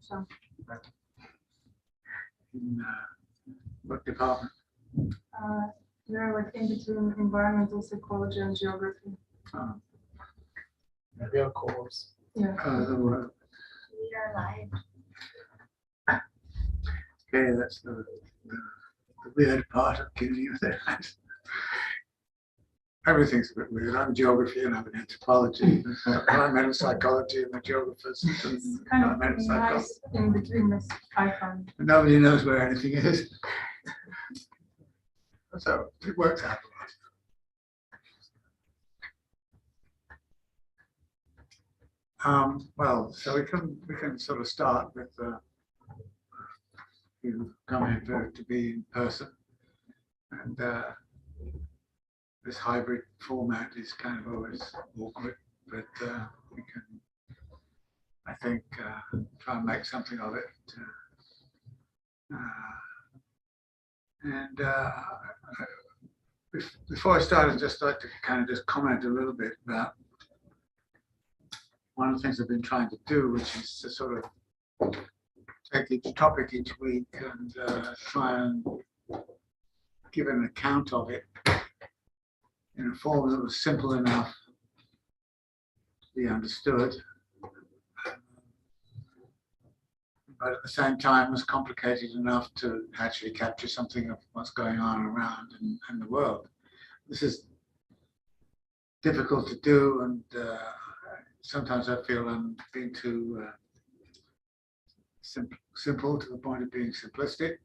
So. In what department? They're like in between environmental psychology and geography. Oh. Maybe a course. Yeah. We are live. Okay, that's the weird part of giving you that. Everything's a bit weird. I'm geography and I'm in anthropology. Environmental psychology and the geographers. It's kind of nice in between this, I find. Nobody knows where anything is. So it works out a lot. Well, so we can sort of start with you come in to be in person, and this hybrid format is kind of always awkward, but we can, I think, try and make something of it. Before I start, I'd just like to kind of just comment a little bit about one of the things I've been trying to do, which is to sort of take each topic each week and try and give an account of it in a form that was simple enough to be understood, but at the same time was complicated enough to actually capture something of what's going on around in the world. This is difficult to do, and sometimes I feel I'm being too simple to the point of being simplistic.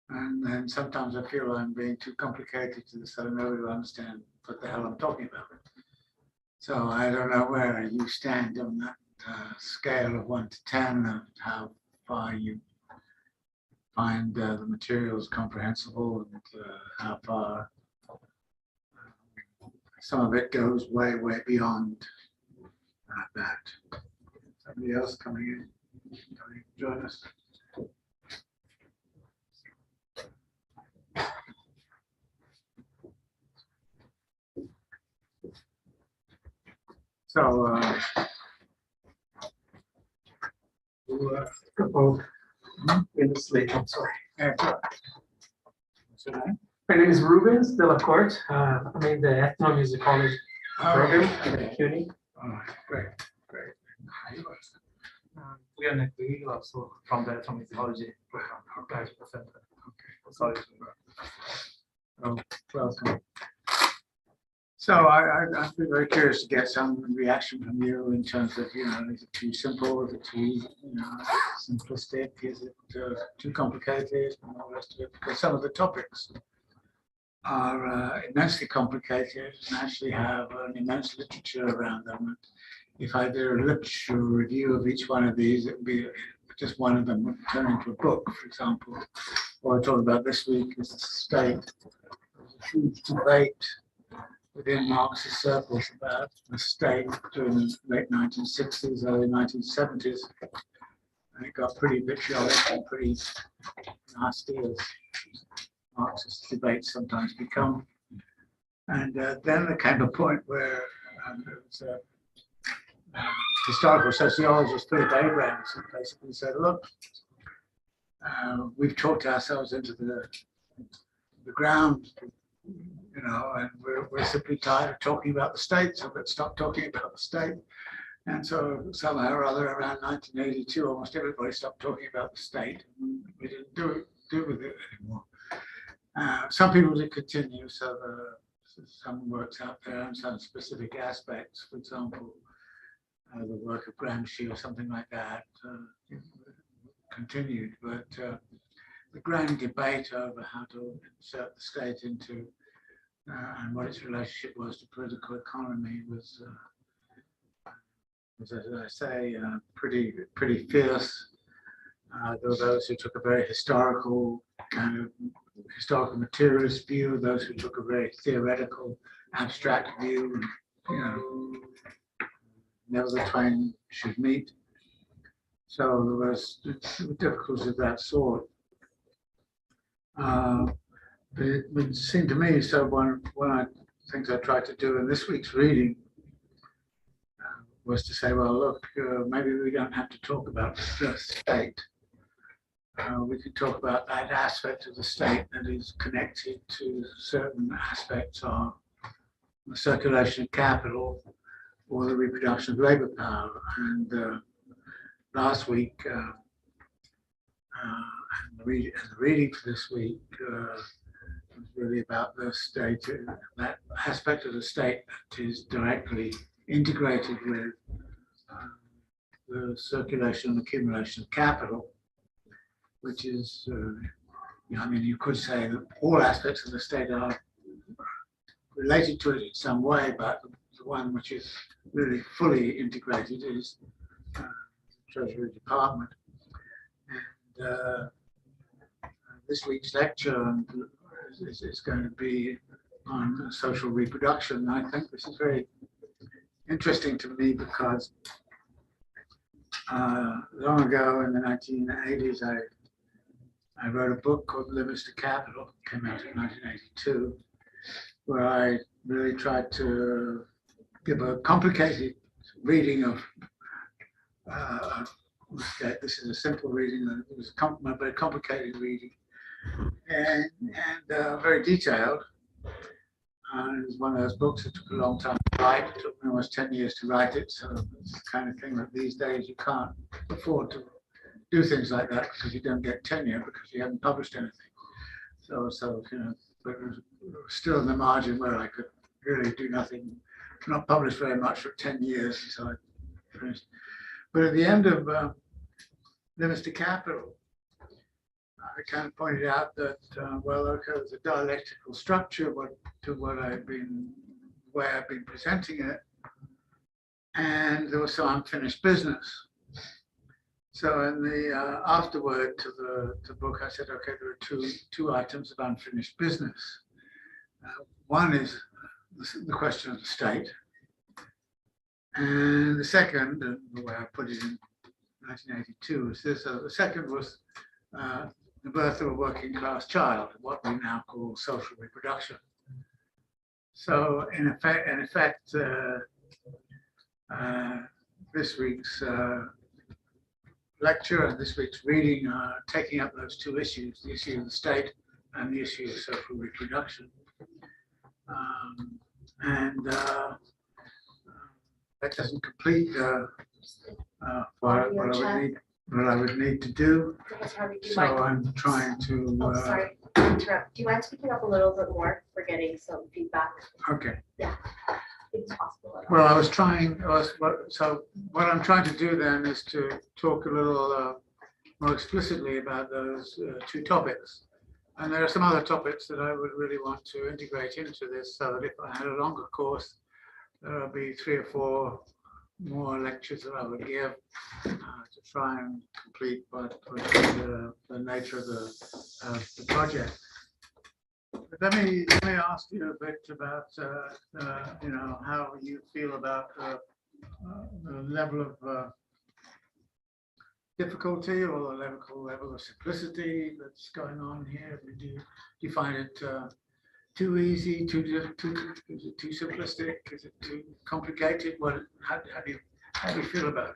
And then sometimes I feel I'm being too complicated so nobody will understand what the hell I'm talking about. So I don't know where you stand on that scale of 1 to 10 of how far you find the materials comprehensible and how far some of it goes way, way beyond that. Somebody else coming in, join us. So, In the slate, I'm sorry. What's your name? My name is Rubens Delacorte. I'm in the ethnomusicology program at CUNY. Oh, great. We are next week also from the ethnomusicology program. Okay. Sorry. Oh, welcome. So I'd be very curious to get some reaction from you in terms of, is it too simple? Is it too, simplistic? Is it too complicated? And all the rest of it? Because some of the topics are immensely complicated and actually have an immense literature around them. And if I did a literature review of each one of these, it would be just one of them would turn into a book, for example. What I talked about this week is the state. There's a huge debate within Marxist circles about the state during the late 1960s, early 1970s. And it got pretty vitriolic and pretty nasty, as Marxist debates sometimes become. And then there came a point where there was a historical sociologist, Philip Abrams, who basically said, look, we've talked ourselves into the ground, and we're simply tired of talking about the state, so let's stop talking about the state. And so somehow or other around 1982, almost everybody stopped talking about the state. And we didn't do with it anymore. Some people did continue, so some works out there and some specific aspects, for example, the work of Gramsci or something like that continued. But the grand debate over how to insert the state into and what its relationship was to political economy was as I say, pretty fierce. There were those who took a very historical materialist view, those who took a very theoretical, abstract view. Never the twain should meet. So there was difficulties of that sort. But it would seem to me, so one of the things I tried to do in this week's reading was to say, well, look, maybe we don't have to talk about the state. We could talk about that aspect of the state that is connected to certain aspects of the circulation of capital or the reproduction of labor power. And last week, and the reading for this week was really about the state, that aspect of the state that is directly integrated with the circulation and accumulation of capital, which is, I mean, you could say that all aspects of the state are related to it in some way, but the one which is really fully integrated is the Treasury Department. And this week's lecture is going to be on social reproduction. I think this is very interesting to me because long ago in the 1980s, I wrote a book called Limits to Capital, came out in 1982, where I really tried to give a complicated reading of this is a simple reading, it was a very complicated reading, and very detailed. It was one of those books that took a long time to write. It took me almost 10 years to write it. So it's the kind of thing that these days you can't afford to do things like that because you don't get tenure because you haven't published anything. So you know, but it was still in the margin where I could really do nothing, not publish very much for 10 years until I finished. But at the end of Limits to Capital, I kind of pointed out that, well, okay, there's a dialectical structure to what I've been, the way I've been presenting it, and there was some unfinished business. So in the afterword to the book, I said, okay, there are two items of unfinished business. One is the question of the state, and the second, the way I put it in 1982, is this: the second was the birth of a working class child, what we now call social reproduction. So in effect, this week's lecture and this week's reading are taking up those two issues, the issue of the state and the issue of social reproduction. That doesn't complete what I would need to do. So I'm trying to. Oh, sorry to interrupt. Do you mind speaking up a little bit more? We're getting some feedback. Okay. Yeah, if it's possible. Well, so what I'm trying to do then is to talk a little more explicitly about those two topics. And there are some other topics that I would really want to integrate into this, so that if I had a longer course, there will be 3 or 4 more lectures that I would give to try and complete the nature of the project. But let me ask you a bit about you know, how you feel about the level of difficulty or the level of simplicity that's going on here. Do you find it too easy, is it too simplistic? Is it too complicated? How do you feel about it?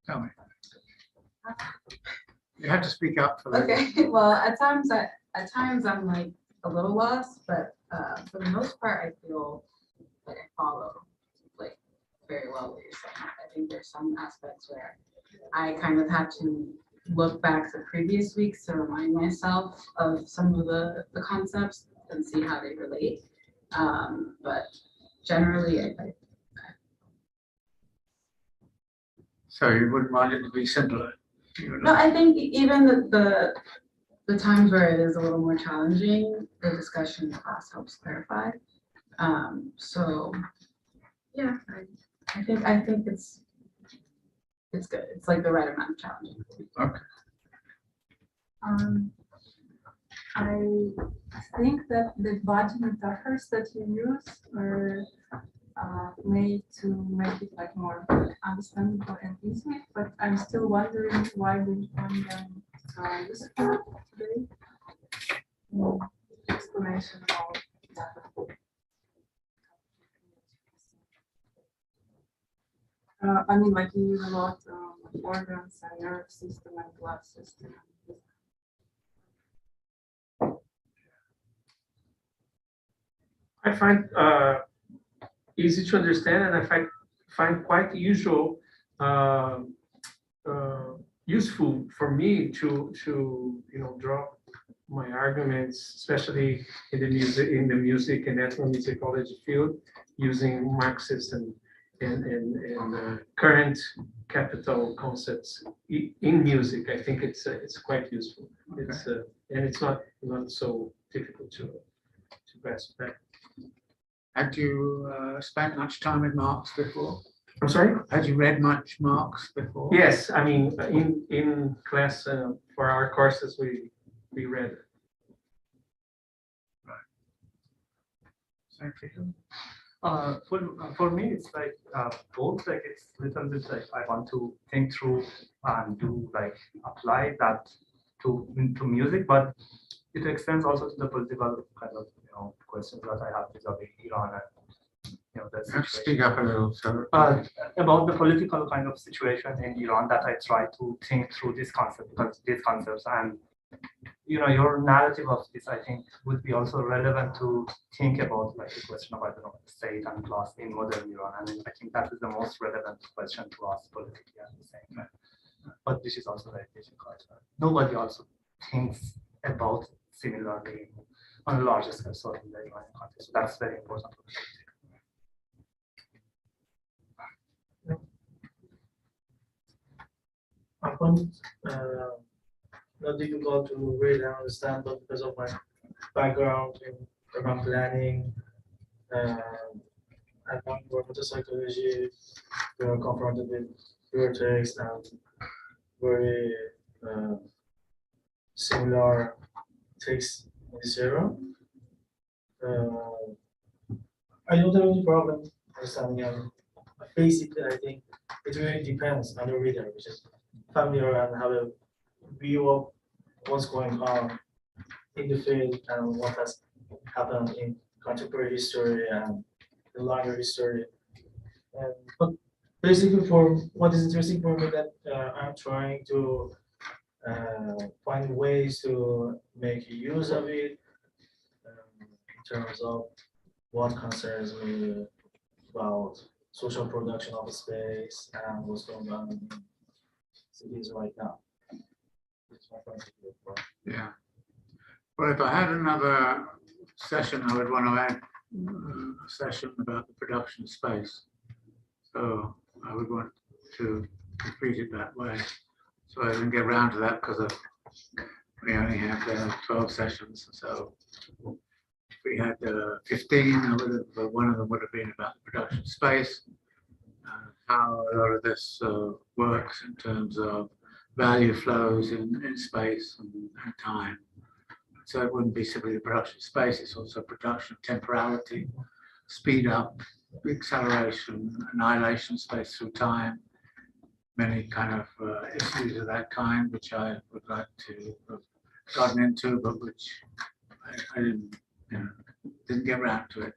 Tell me. You have to speak up for that. Okay, well, at times I'm like a little lost, but for the most part, I feel like I follow like very well what you're saying. I think there's some aspects where I kind of had to look back to previous weeks to remind myself of some of the concepts and see how they relate. But generally, So you wouldn't want it to be simpler? no, I think even the times where it is a little more challenging, the discussion in class helps clarify. So yeah, I think it's good. It's like the right amount of challenging. Okay. I think that the body metaphors that you use are made to make it like more understandable and easy, but I'm still wondering why we find them useful today. Explanation of I mean, like you use a lot of organs and nerve system and blood system. I find easy to understand, and I find quite useful for me to draw my arguments, especially in the music and ethnomusicology field, using Marxist and current capital concepts in music. I think it's quite useful. It's and it's not so difficult to grasp that. Had you spent much time with Marx before? I'm sorry? Had you read much Marx before? Yes, I mean, in class for our courses, we read it. Thank you. For me, it's like both. Like it's little bit like I want to think through and do like apply that into music, but it extends also to the political kind of questions that I have vis-a-vis Iran and that situation. Speak up a little, sir. About the political kind of situation in Iran, that I try to think through these concepts and your narrative of this, I think, would be also relevant to think about like the question of state and class in modern Iran. And I think that is the most relevant question to ask politically at the same time. But this is also very difficult. Nobody also thinks about similarly on a larger scale, so in the Iranian context. So that's very important. I find not difficult to read and understand, but because of my background in urban planning and environmental psychology, we are confronted with theoretics and very similar texts in this era. I don't have any problem understanding them. Basically, I think it really depends on the reader, which is familiar and have a view of what's going on in the field and what has happened in contemporary history and the longer history. But basically, for what is interesting for me, that I'm trying to find ways to make use of it in terms of what concerns me about social production of space and what's going on in cities right now. Yeah. Well, if I had another session, I would want to add a session about the production space. So I would want to complete it that way. So I didn't get around to that because we only have 12 sessions. So if we had 15, I would have, one of them would have been about the production space, how a lot of this works in terms of value flows in space and time. So it wouldn't be simply the production space, it's also production temporality, speed up, acceleration, annihilation space through time, many kind of issues of that kind, which I would like to have gotten into, but which I didn't get around to it.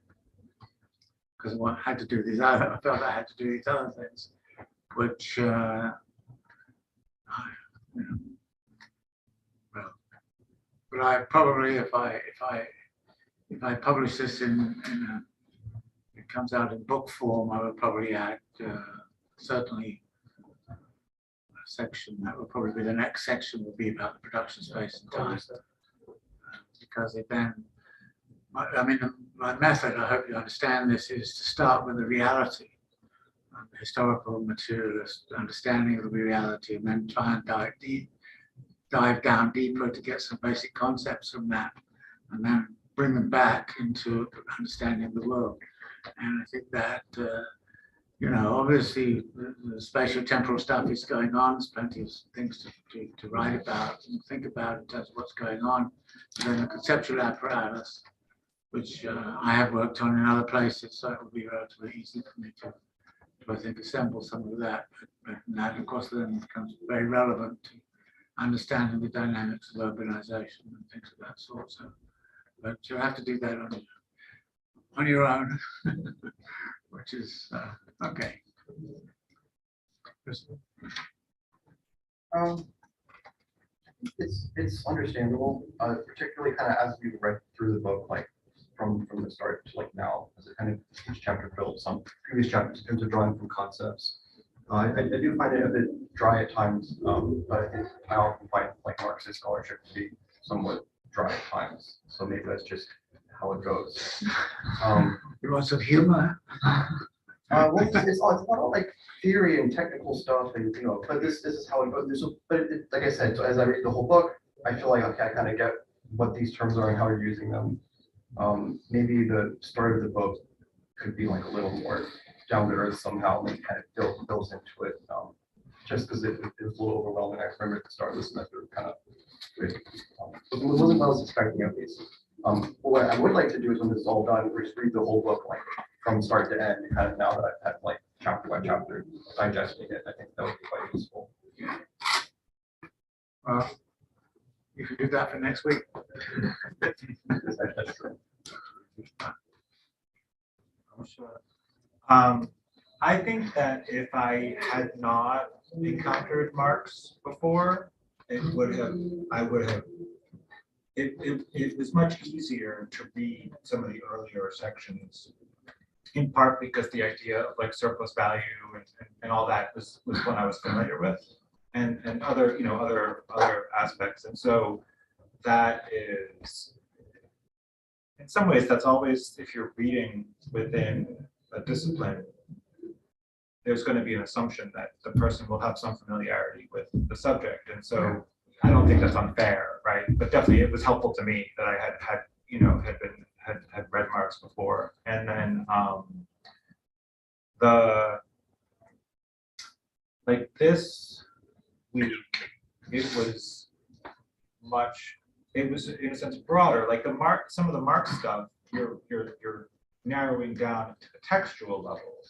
Because I had to do these other, I felt I had to do these other things, which but I probably, if I publish this it comes out in book form, I would probably add certainly a section that would probably be the next section would be about the production space and time, because it then, I mean, my method, I hope you understand this, is to start with the reality, the historical materialist understanding of the reality, and then try and dive down deeper to get some basic concepts from that, and then bring them back into understanding the world. And I think that, obviously the spatial temporal stuff is going on. There's plenty of things to write about and think about in terms of what's going on. And then the conceptual apparatus, which I have worked on in other places, so it would be relatively easy for me to I think, assemble some of that. But that, of course, then becomes very relevant to understanding the dynamics of urbanization and things of that sort. So, but you have to do that on your own, which is okay. It's understandable, particularly kind of as we read through the book, like from the start to like now, as it kind of each chapter builds some previous chapters into drawing from concepts. I do find it a bit dry at times, but I think I often find like Marxist scholarship to be somewhat dry at times. So maybe that's just how it goes. Lots of humor. Well, it's a lot of like theory and technical stuff, and but this is how it goes. But like I said, so as I read the whole book, I feel like okay, I kind of get what these terms are and how you're using them. Maybe the start of the book could be like a little more down to earth somehow, and kind of builds into it. Just because it was a little overwhelming. I remember at the start of the semester, kind of wasn't what I was expecting at least. What I would like to do is when this is all done, just read the whole book like from start to end, kind of now that I've had like chapter by chapter digesting it. I think that would be quite useful. You should do that for next week. That's true. Sure. I think that if I had not encountered Marx before, it was much easier to read some of the earlier sections, in part because the idea of like surplus value and all that was what I was familiar with, and other other aspects. And so that is, in some ways, that's always, if you're reading within a discipline, there's going to be an assumption that the person will have some familiarity with the subject. And so I don't think that's unfair, right? But definitely it was helpful to me that I had read Marx before. And then this week, it was in a sense broader. Like some of the Marx stuff, you're narrowing down to the textual level,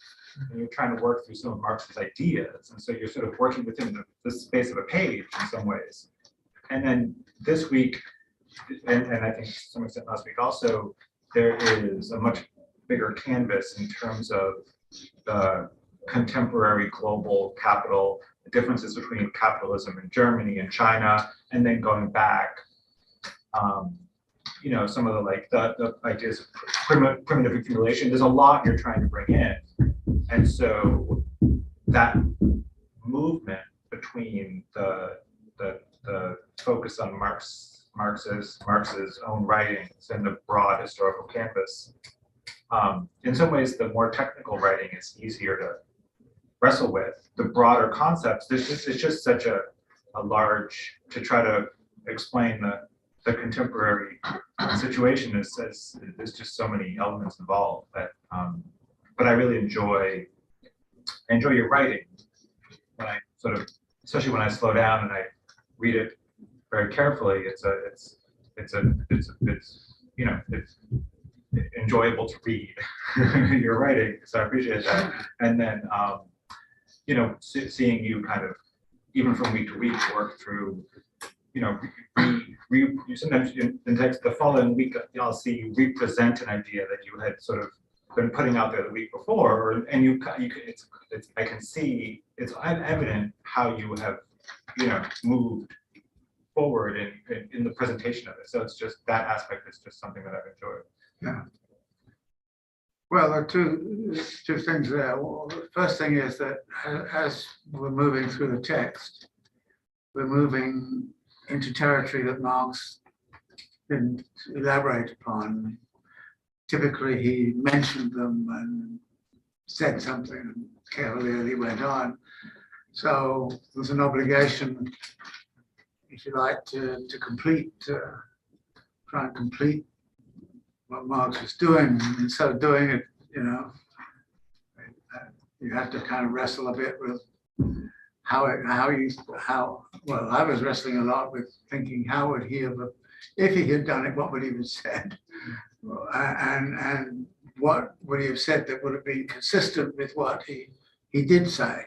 and you're trying to work through some of Marx's ideas, and so you're sort of working within the space of a page in some ways. And then this week, and I think to some extent last week also, there is a much bigger canvas in terms of the contemporary global capital, the differences between capitalism in Germany and China, and then going back, some of the ideas of primitive accumulation. There's a lot you're trying to bring in. And so that movement between the focus on Marx's own writings and the broad historical canvas, in some ways, the more technical writing is easier to wrestle with. The broader concepts, it's just such a large, to try to explain the contemporary situation there's just so many elements involved that, but I really enjoy your writing when I especially when I slow down and I read it very carefully. It's enjoyable to read your writing, so I appreciate that. And then seeing you kind of even from week to week work through, sometimes in text the following week I'll see you represent an idea that you had sort of been putting out there the week before, and I can see it's evident how you have moved forward in the presentation of it. So it's just that aspect is just something that I've enjoyed. Yeah. Well, there are two things there. Well, the first thing is that as we're moving through the text, we're moving into territory that Marx didn't elaborate upon. Typically, he mentioned them and said something, and cavalierly went on. So there's an obligation, if you like, to try and complete what Marx was doing. And instead of doing it, you have to kind of wrestle a bit with well, I was wrestling a lot with thinking, how would he have, if he had done it, what would he have said? And what would he have said that would have been consistent with what he did say?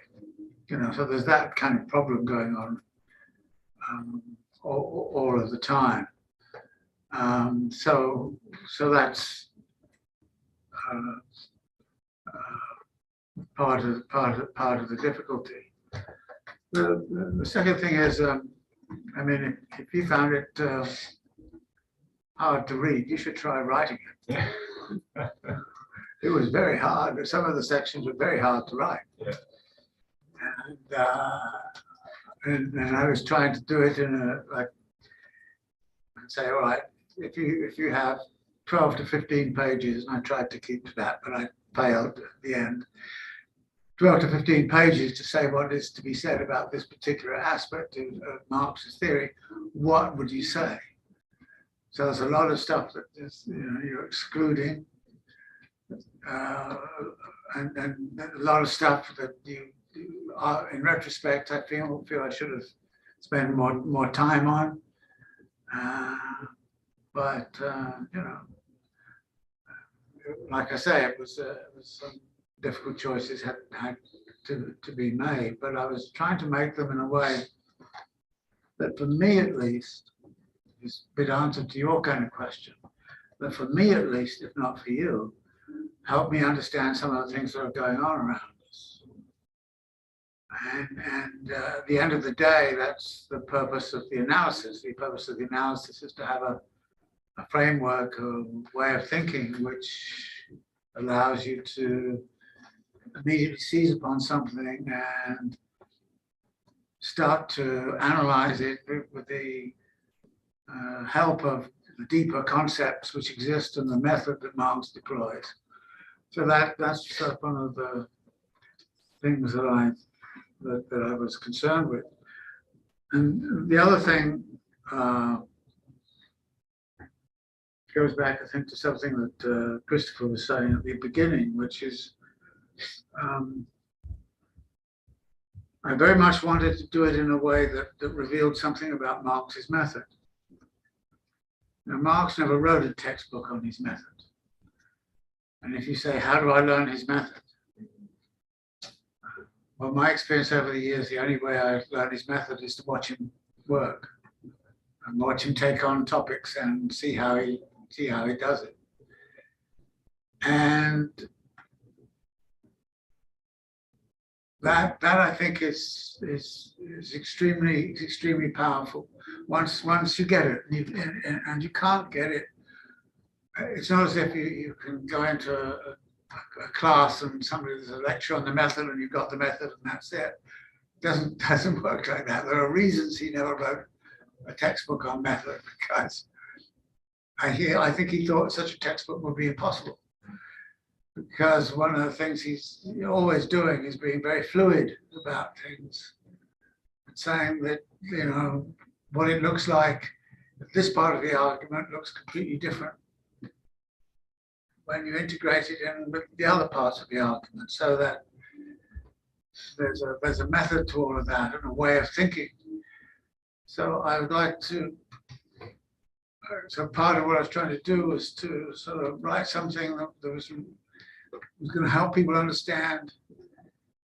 So there's that kind of problem going on all of the time. So that's part of the difficulty. The second thing is, I mean, if you found it hard to read, you should try writing it. It was very hard. Some of the sections were very hard to write. Yeah. And I was trying to do it in a, like, say, all right, if you have 12 to 15 pages, and I tried to keep to that, but I failed at the end. 12 to 15 pages to say what is to be said about this particular aspect of Marx's theory, what would you say? So there's a lot of stuff that is, you're excluding, and a lot of stuff that you are, in retrospect, I feel I should have spent more time on. But like I say, it was some difficult choices had to be made, but I was trying to make them in a way that, for me at least, is a bit answer to your kind of question, that for me at least, if not for you, help me understand some of the things that are going on around us. And at the end of the day, that's the purpose of the analysis. The purpose of the analysis is to have a framework, a way of thinking, which allows you to immediately seize upon something and start to analyze it with the help of the deeper concepts which exist in the method that Marx deploys. So that's one of the things that I was concerned with. And the other thing goes back, I think, to something that Christopher was saying at the beginning, which is I very much wanted to do it in a way that revealed something about Marx's method. Now, Marx never wrote a textbook on his method. And if you say, how do I learn his method? Well, my experience over the years, the only way I learn his method is to watch him work and watch him take on topics and see how he does it. And that I think is extremely powerful. Once you get it, and you can't get it. It's not as if you can go into a class and there's a lecture on the method and you've got the method and that's it. It doesn't work like that. There are reasons he never wrote a textbook on method, because I think he thought such a textbook would be impossible. Because one of the things he's always doing is being very fluid about things, and saying that, what it looks like, this part of the argument looks completely different when you integrate it in with the other parts of the argument, so that there's a method to all of that and a way of thinking. So I would like to, so part of what I was trying to do was to sort of write something that was going to help people understand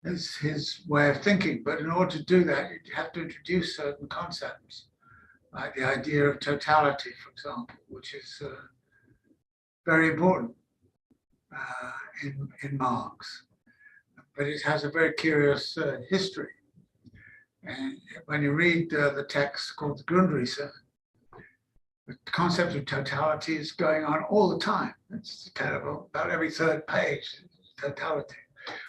his way of thinking. But in order to do that, you have to introduce certain concepts, like the idea of totality, for example, which is very important in Marx. But it has a very curious history. And when you read the text called the Grundrisse, the concept of totality is going on all the time. It's kind of about every third page, totality.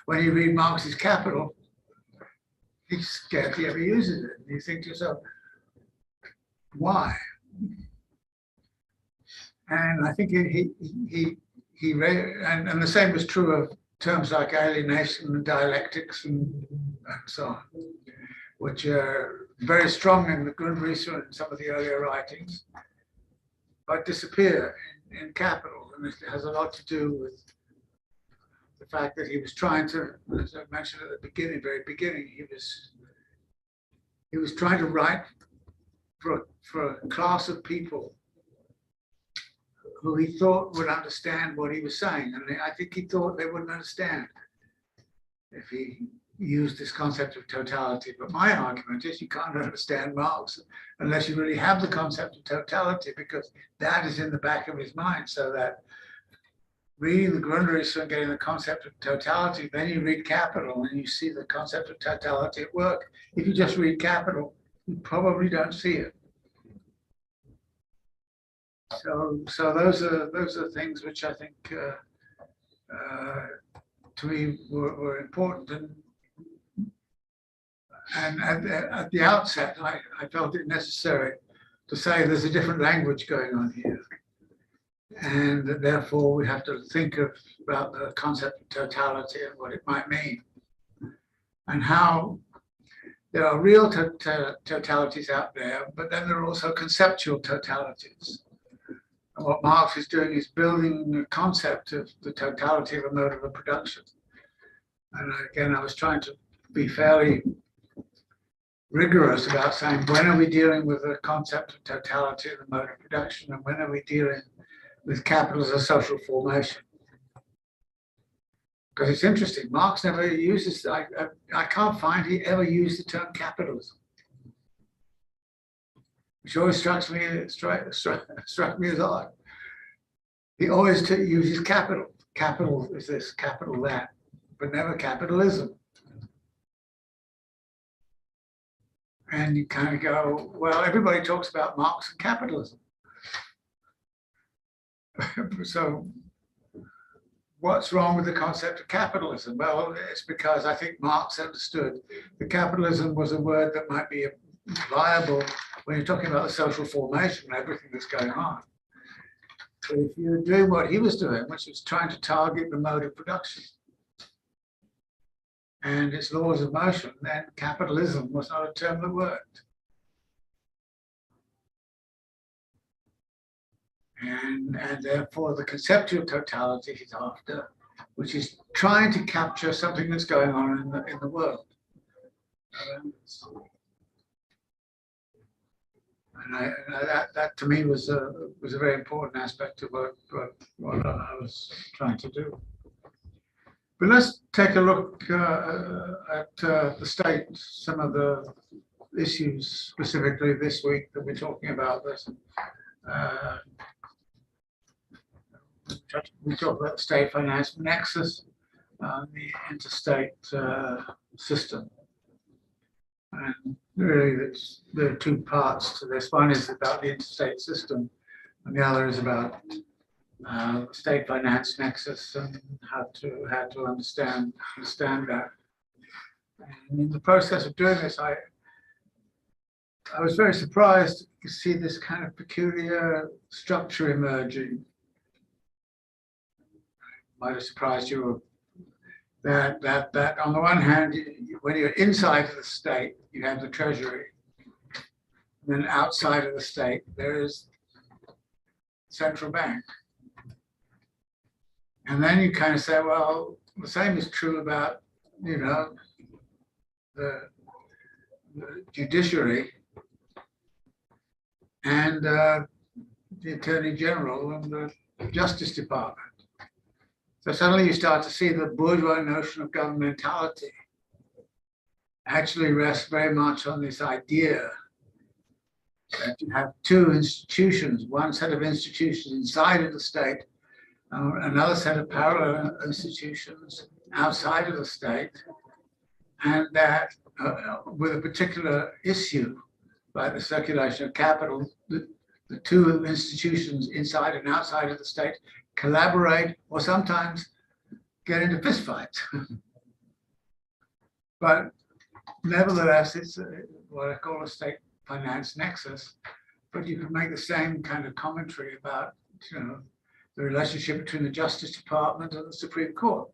When you read Marx's Capital, he scarcely ever uses it. And you think to yourself, why? And I think he read, and the same was true of terms like alienation and dialectics and so on, which are very strong in the Grundrisse and some of the earlier writings, but disappear in Capital. And it has a lot to do with the fact that he was trying to, as I mentioned at the beginning, very beginning, he was trying to write for a class of people who he thought would understand what he was saying. And I think he thought they wouldn't understand if he used this concept of totality. But my argument is you can't understand Marx unless you really have the concept of totality, because that is in the back of his mind, so that reading the Grundrisse and getting the concept of totality, then you read Capital and you see the concept of totality at work. If you just read Capital, you probably don't see it. So those are things which I think to me were important, and at the outset I felt it necessary to say there's a different language going on here, and that therefore we have to think about the concept of totality and what it might mean, and how there are real totalities out there, but then there are also conceptual totalities. And what Marx is doing is building the concept of the totality of a mode of production. And again, I was trying to be fairly rigorous about saying, when are we dealing with the concept of totality of the mode of production, and when are we dealing with capital as a social formation? Because it's interesting, Marx never uses, I can't find he ever used the term capitalism, which always struck me as odd. He always uses capital. Capital is this, capital that, but never capitalism. And you kind of go, well, everybody talks about Marx and capitalism. So what's wrong with the concept of capitalism? Well, it's because I think Marx understood that capitalism was a word that might be viable when you're talking about the social formation and everything that's going on. But if you're doing what he was doing, which was trying to target the mode of production and its laws of motion, then capitalism was not a term that worked. And therefore the conceptual totality he's after, which is trying to capture something that's going on in the world. And that to me was a very important aspect of what I was trying to do. But let's take a look at the state, some of the issues specifically this week that we're talking about. We talk about state finance nexus, the interstate system. And really, there are two parts to this. One is about the interstate system, and the other is about state finance nexus and how to understand that. And in the process of doing this, I was very surprised to see this kind of peculiar structure emerging. Might have surprised you that on the one hand, when you're inside of the state, you have the treasury. And then outside of the state, there is central bank. And then you kind of say, well, the same is true about, the judiciary and the Attorney General and the Justice Department. So suddenly you start to see the bourgeois notion of governmentality actually rests very much on this idea that you have two institutions, one set of institutions inside of the state, another set of parallel institutions outside of the state, and that with a particular issue, like the circulation of capital, the two institutions inside and outside of the state collaborate or sometimes get into fistfights. But nevertheless, it's what I call a state finance nexus, but you can make the same kind of commentary about the relationship between the Justice Department and the Supreme Court.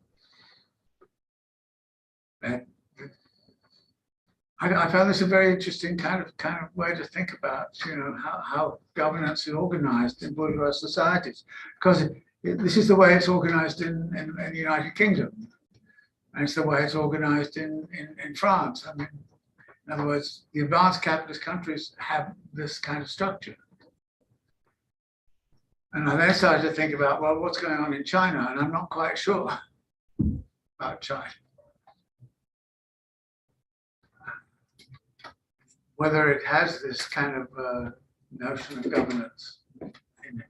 And I found this a very interesting kind of way to think about how governance is organized in bourgeois societies, because this is the way it's organized in the United Kingdom, and it's the way it's organized in France. I mean, in other words, the advanced capitalist countries have this kind of structure. And I then started to think about, well, what's going on in China? And I'm not quite sure about China. Whether it has this kind of notion of governance in it.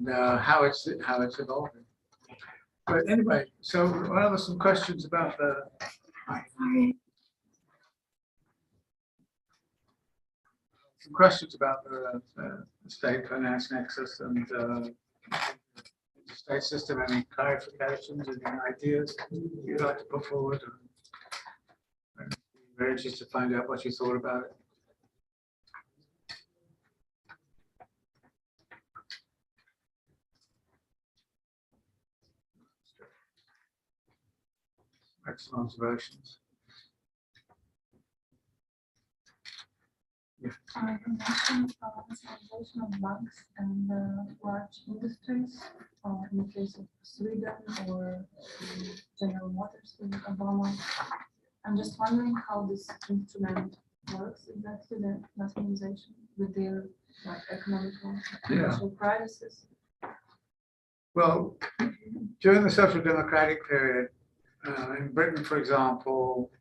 and how it's evolving. But anyway, so what are some questions about the state finance nexus and the state system? Any clarifications, any ideas you'd like to put forward? I'm very interested to find out what you thought about it. Excellent observations. I mentioned nationalization of banks and large industries in the case of Sweden or General Motors with Obama. I'm just wondering how this instrument works exactly, the nationalization with their economic and financial crisis. Well, during the social democratic period, in Britain, for example,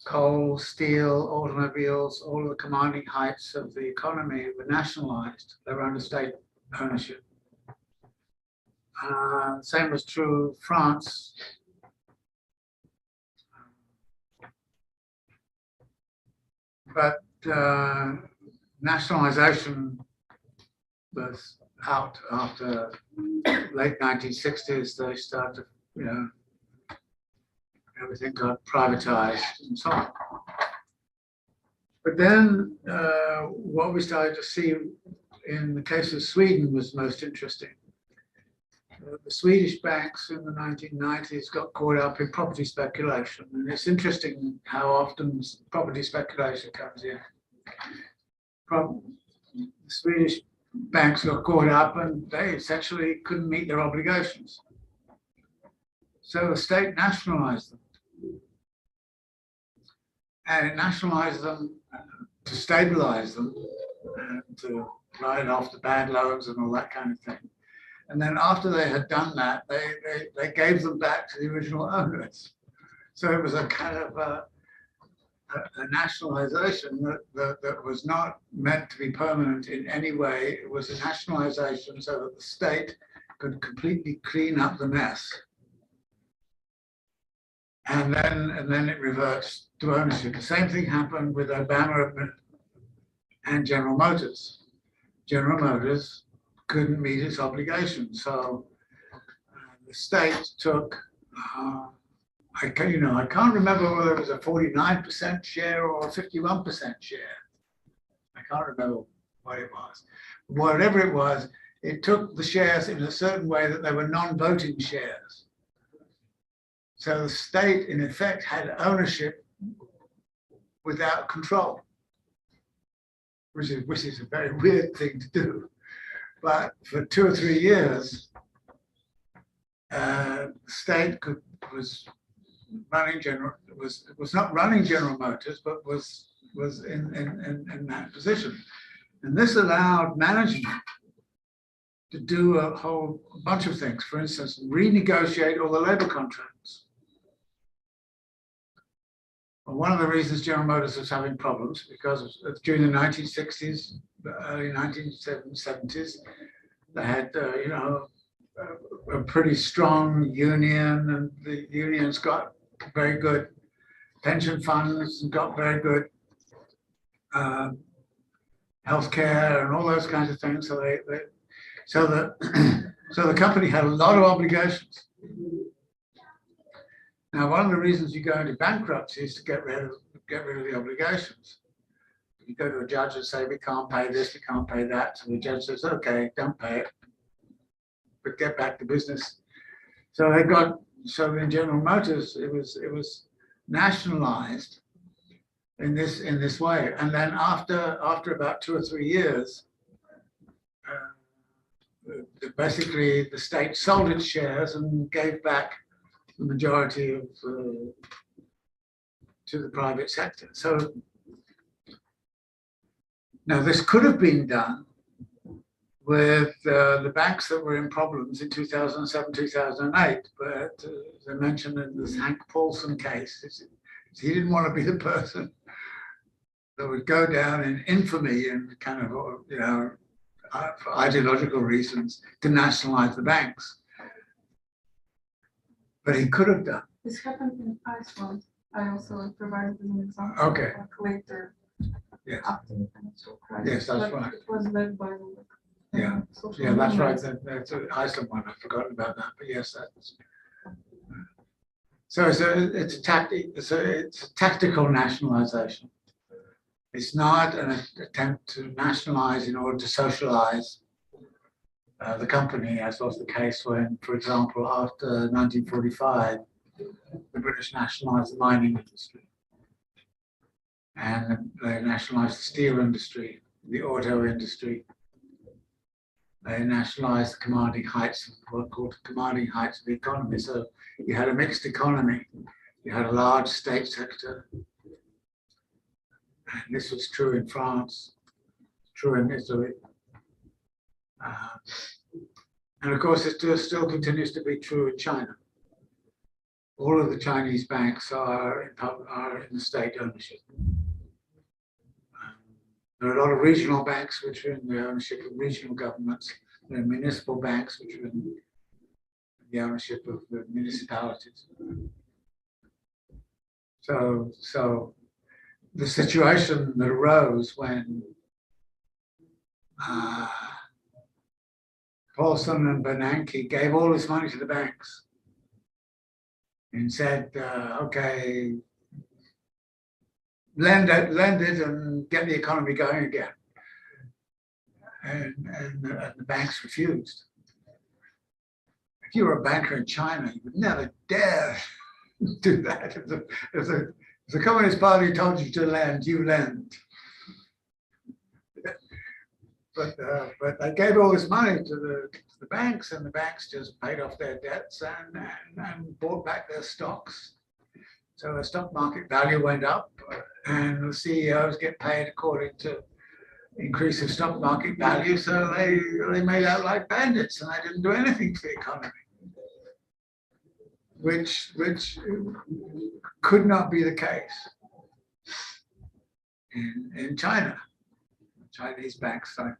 coal, steel, automobiles, all of the commanding heights of the economy were nationalized. They were under state ownership. Same was true of France. But nationalization was out after late 1960s. They started, everything got privatized and so on. But then what we started to see in the case of Sweden was most interesting. The Swedish banks in the 1990s got caught up in property speculation. And it's interesting how often property speculation comes in. The Swedish banks got caught up and they essentially couldn't meet their obligations. So the state nationalized them. And it nationalized them to stabilize them and to write off the bad loans and all that kind of thing. And then after they had done that, they gave them back to the original owners. So it was a kind of a nationalization that was not meant to be permanent in any way. It was a nationalization so that the state could completely clean up the mess. And then it reverts to ownership. The same thing happened with Obama and General Motors. General Motors couldn't meet its obligations, so the state took. I can't remember whether it was a 49% share or a 51% share. I can't remember what it was. Whatever it was, it took the shares in a certain way that they were non-voting shares. So the state, in effect, had ownership without control, which is a very weird thing to do. But for 2 or 3 years, the state was not running General Motors, but was in that position, and this allowed management to do a whole bunch of things. For instance, renegotiate all the labor contracts. Well, one of the reasons General Motors was having problems because during the 1960s, early 1970s, they had a pretty strong union, and the unions got very good pension funds and got very good healthcare and all those kinds of things. So the company had a lot of obligations. Now, one of the reasons you go into bankruptcy is to get rid of the obligations. You go to a judge and say, we can't pay this, we can't pay that. So the judge says, okay, don't pay it, but get back to business. So in General Motors, it was nationalized in this way. And then after about 2 or 3 years, basically the state sold its shares and gave back the majority of to the private sector. So now this could have been done with the banks that were in problems in 2007, 2008, but as I mentioned in this Hank Paulson case, he didn't want to be the person that would go down in infamy and kind of for ideological reasons, to nationalize the banks. But he could have done. This happened in Iceland. I also provided as an example. Okay. Like later, Yes. after the financial crisis. Yes, that's but right. It was led by the Yeah. social Yeah, that's right. movements. That's an Iceland one. I've forgotten about that, but yes, that's. So it's a tactical nationalization. It's not an attempt to nationalize in order to socialize the company, as was the case when, for example, after 1945, the British nationalized the mining industry. And they nationalized the steel industry, the auto industry. They nationalized the commanding heights, what called the commanding heights of the economy. So you had a mixed economy. You had a large state sector. And this was true in France, true in Italy. And of course, it still continues to be true in China. All of the Chinese banks are in the state ownership. There are a lot of regional banks which are in the ownership of regional governments. There are municipal banks which are in the ownership of the municipalities. So the situation that arose when Paulson and Bernanke gave all this money to the banks and said, okay, lend it and get the economy going again. And the banks refused. If you were a banker in China, you would never dare do that. If the Communist Party told you to lend, you lend. But they gave all this money to the banks, and the banks just paid off their debts and bought back their stocks. So the stock market value went up, and the CEOs get paid according to increase of stock market value. So they made out like bandits, and they didn't do anything for the economy, which could not be the case in China. Chinese banks are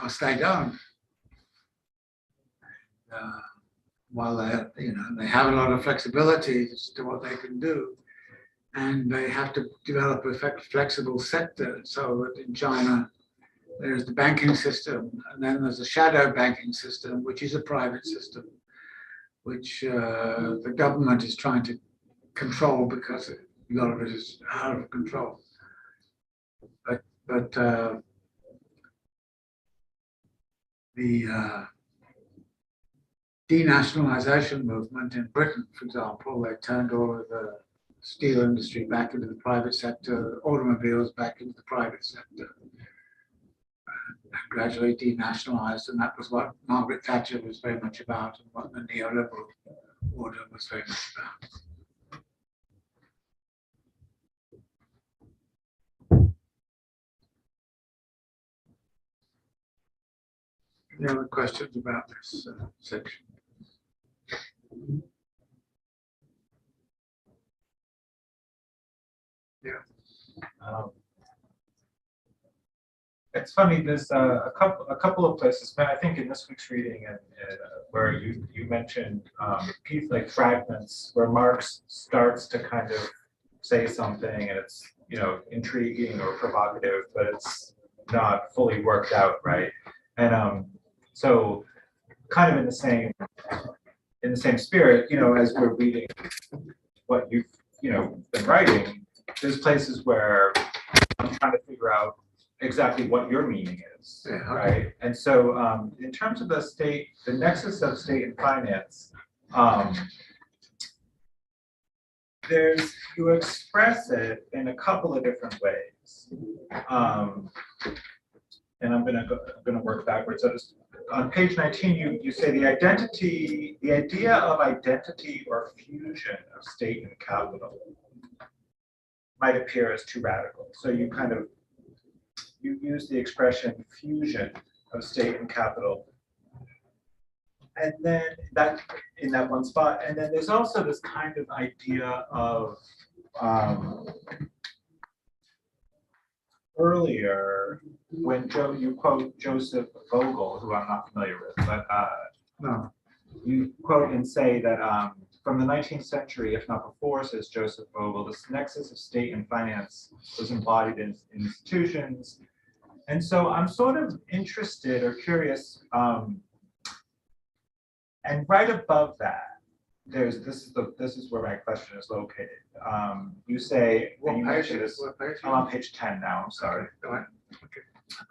state-owned. While they have a lot of flexibility as to what they can do, and they have to develop a flexible sector. So that in China, there's the banking system, and then there's a shadow banking system, which is a private system, which the government is trying to control because a lot of it is out of control. But the denationalization movement in Britain, for example, they turned all of the steel industry back into the private sector, automobiles back into the private sector, and gradually denationalized. And that was what Margaret Thatcher was very much about, and what the neoliberal order was very much about. Any other questions about this section? Yeah. It's funny. There's a couple of places. I think in this week's reading, and where you mentioned pieces like fragments, where Marx starts to kind of say something, and it's intriguing or provocative, but it's not fully worked out, right? And so, kind of in the same spirit, as we're reading what you've been writing, there's places where I'm trying to figure out exactly what your meaning is, right? And so, in terms of the nexus of state and finance, you express it in a couple of different ways, and I'm gonna work backwards. So just on page 19, you say the idea of identity or fusion of state and capital might appear as too radical. So you use the expression fusion of state and capital, and then that in that one spot. And then there's also this kind of idea of earlier when you quote Joseph Vogel, who I'm not familiar with, but No. you quote and say that from the 19th century, if not before, says Joseph Vogel, this nexus of state and finance was embodied in institutions. And so I'm sort of interested or curious, and right above that, this is where my question is located. You say, and you mentioned this, I'm on page 10 now, I'm sorry. Go ahead.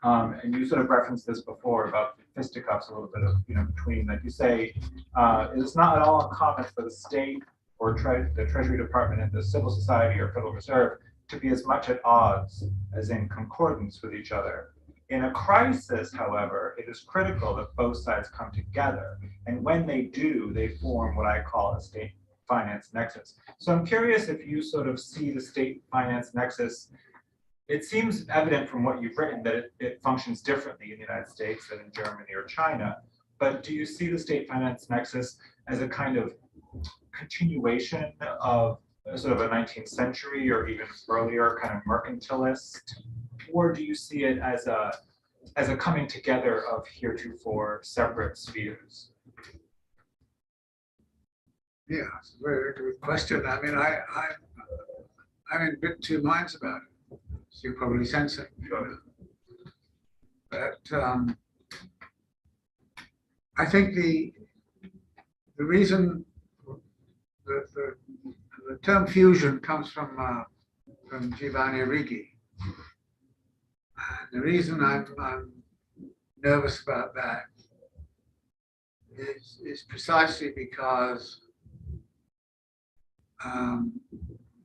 And you sort of referenced this before about fisticuffs a little bit of, between that. You say, it is not at all uncommon for the state or the Treasury Department and the civil society or Federal Reserve to be as much at odds as in concordance with each other. In a crisis, however, it is critical that both sides come together. And when they do, they form what I call a state finance nexus. So I'm curious if you sort of see the state finance nexus. It seems evident from what you've written that it functions differently in the United States than in Germany or China. But do you see the state finance nexus as a kind of continuation of sort of a 19th century or even earlier kind of mercantilist? Or do you see it as a coming together of heretofore separate spheres? Yeah, it's a very good question. I mean, I'm in a bit two minds about it. So you're probably sensing. But I think the reason the term fusion comes from Giovanni Arrighi. And the reason I'm nervous about that is precisely because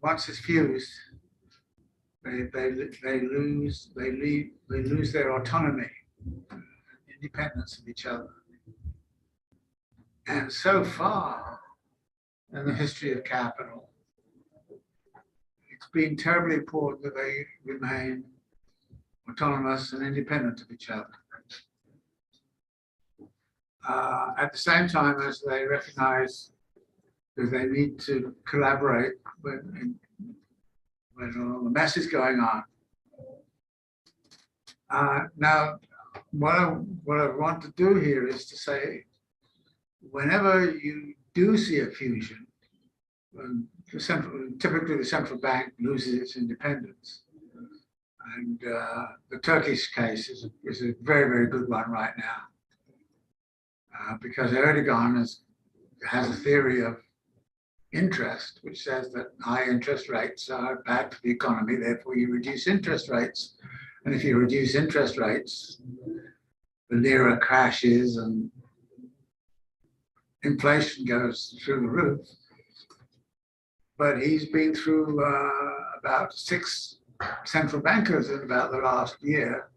once it's fused, they lose their autonomy, independence of each other. And so far in the history of capital, it's been terribly important that they remain autonomous and independent of each other. At the same time as they recognize that they need to collaborate when all the mess is going on. Now, what I want to do here is to say, whenever you do see a fusion, typically the central bank loses its independence. And the Turkish case is a very, very good one right now, because Erdogan has a theory of interest, which says that high interest rates are bad for the economy, therefore you reduce interest rates. And if you reduce interest rates, the lira crashes and inflation goes through the roof. But he's been through about 6 central bankers in about the last year,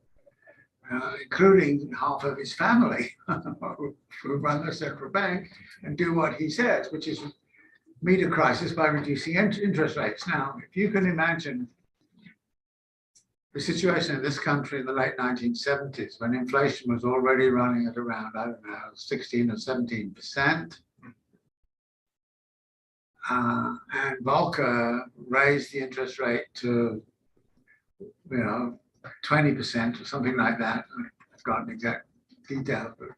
including half of his family who run the central bank and do what he says, which is meet a crisis by reducing interest rates. Now, if you can imagine the situation in this country in the late 1970s, when inflation was already running at around, I don't know, 16 or 17%, and Volcker raised the interest rate to 20% or something like that. I've forgotten exact details, but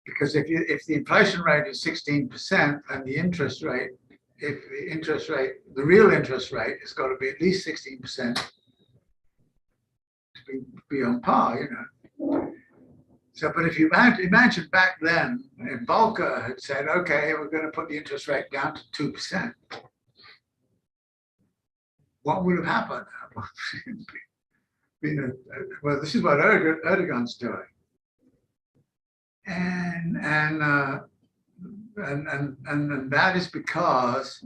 because if the inflation rate is 16% and the interest rate, the real interest rate has got to be at least 16% to be on par, So, but if you imagine back then, if Volcker had said, okay, we're going to put the interest rate down to 2%, what would have happened? Well, this is what Erdogan's doing. And that is because,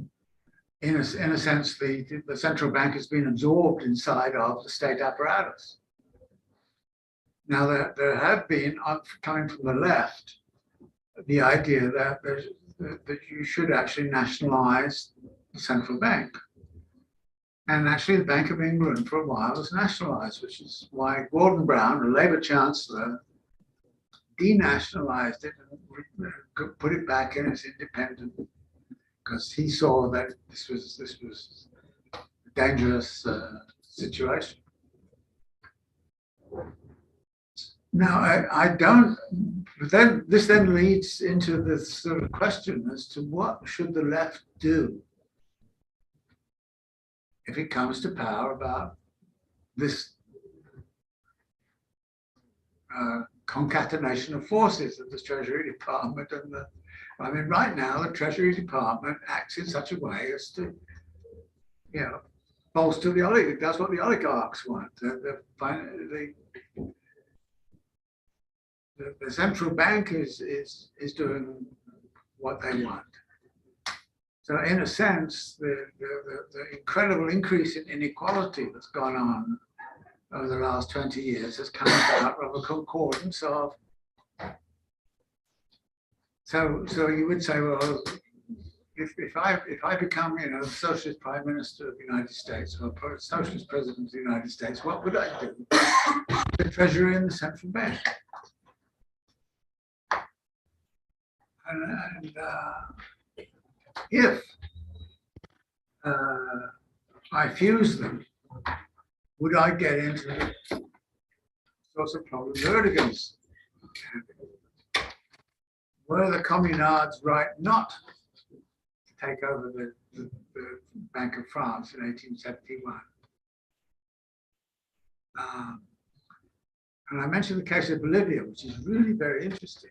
in a sense, the central bank has been absorbed inside of the state apparatus. Now, there have been, coming from the left, the idea that you should actually nationalize the central bank. And actually, the Bank of England for a while was nationalized, which is why Gordon Brown, a Labour chancellor, denationalized it and put it back in as independent, because he saw that this was a dangerous situation. Now, I don't, but then this then leads into this sort of question as to what should the left do if it comes to power about this concatenation of forces of the Treasury Department and the, I mean, right now the Treasury Department acts in such a way as to, you know, bolster the oligarchy. That's what the oligarchs want. The central bank is doing what they want. So in a sense, the incredible increase in inequality that's gone on over the last 20 years has come about of a concordance of. So you would say, well, if I become, you know, the socialist prime minister of the United States or socialist president of the United States, what would I do? The Treasury and the central bank. And if I fuse them, would I get into the sorts of problems Erdogan's? Were the communards right not to take over the Bank of France in 1871? And I mentioned the case of Bolivia, which is really very interesting,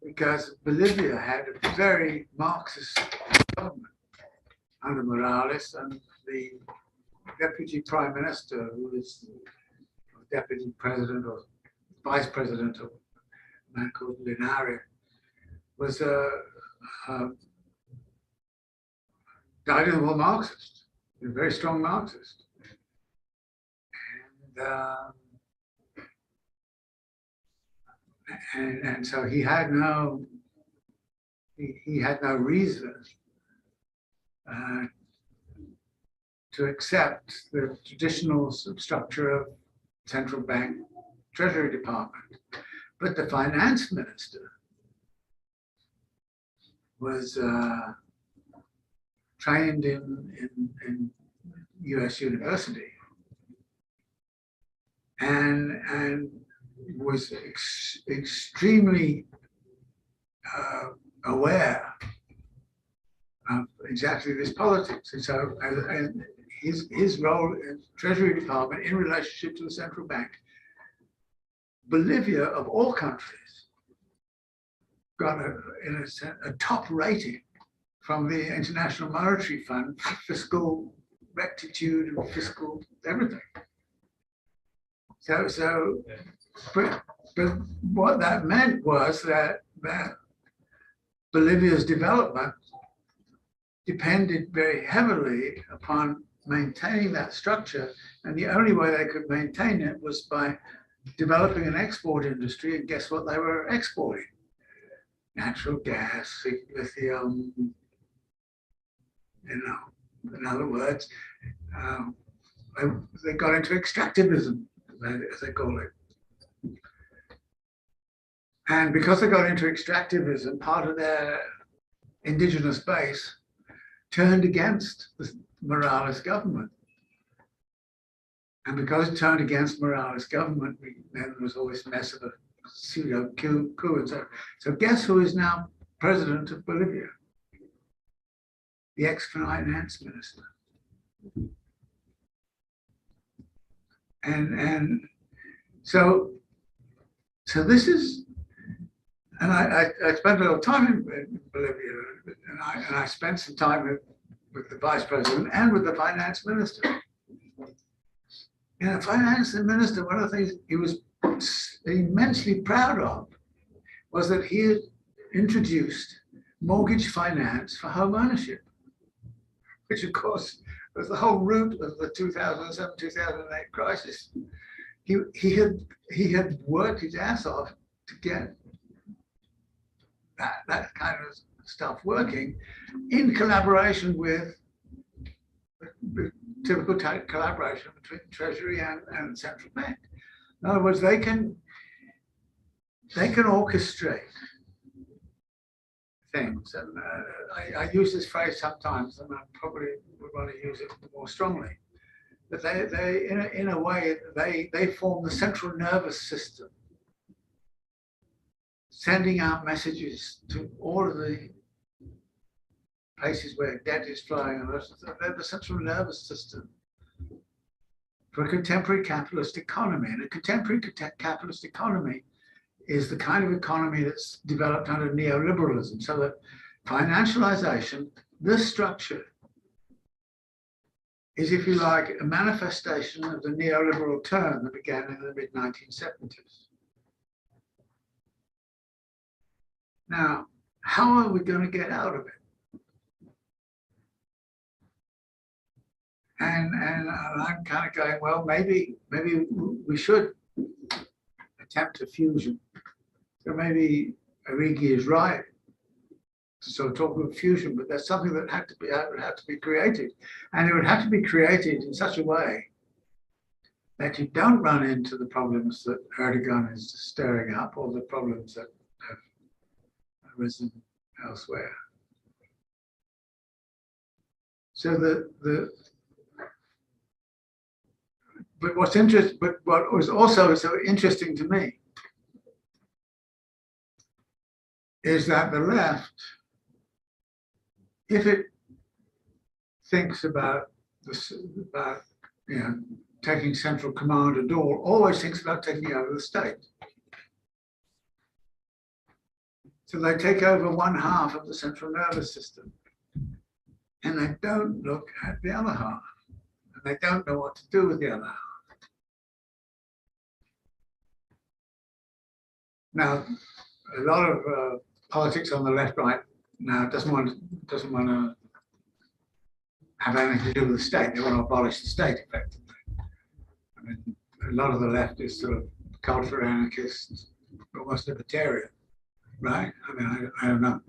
because Bolivia had a very Marxist government under Morales, and the deputy prime minister, who is deputy president or vice president of a man called Linares, was a dyed-in-the-wool Marxist, a very strong Marxist. And so he had no reason to accept the traditional structure of central bank treasury department. But the finance minister was trained in US university and was extremely aware of exactly this politics. And so and his role in Treasury Department in relationship to the central bank, Bolivia, of all countries, got a top rating from the International Monetary Fund for fiscal rectitude and fiscal everything. But what that meant was that Bolivia's development depended very heavily upon maintaining that structure, and the only way they could maintain it was by developing an export industry. And guess what they were exporting? Natural gas, lithium, you know, in other words, they got into extractivism, as they call it. And because they got into extractivism, part of their indigenous base turned against the Morales government. And because it turned against Morales government, then there was all this mess of a pseudo coup. And so guess who is now president of Bolivia? The ex-finance minister. And so this is, and I spent a little time in Bolivia, and I spent some time with the vice president and with the finance minister. And the finance minister, one of the things he was immensely proud of was that he had introduced mortgage finance for home ownership, which of course was the whole root of the 2007-2008 crisis. He had worked his ass off to get that kind of stuff working in collaboration with typical collaboration between Treasury and central bank. In other words, they can orchestrate things, and I use this phrase sometimes, and I probably would want to use it more strongly. But they in a way, they form the central nervous system, sending out messages to all of the places where debt is flowing. They're the central nervous system for a contemporary capitalist economy. And a contemporary capitalist economy is the kind of economy that's developed under neoliberalism. So that financialization, this structure, is, if you like, a manifestation of the neoliberal turn that began in the mid-1970s. Now, how are we going to get out of it? And I'm kind of going, well, maybe we should attempt a fusion. So maybe Origi is right to sort of talk about fusion, but there's something that would have to be created, and it would have to be created in such a way that you don't run into the problems that Erdogan is stirring up, or the problems that have arisen elsewhere. So but what was also so interesting to me is that the left, if it thinks about this, about taking central command at all, always thinks about taking over the state. So they take over one half of the central nervous system, and they don't look at the other half, and they don't know what to do with the other half. Now, a lot of politics on the left right now doesn't want to have anything to do with the state. They want to abolish the state, effectively. I mean, a lot of the left is sort of culture anarchists, almost libertarian, right? I mean, I don't know.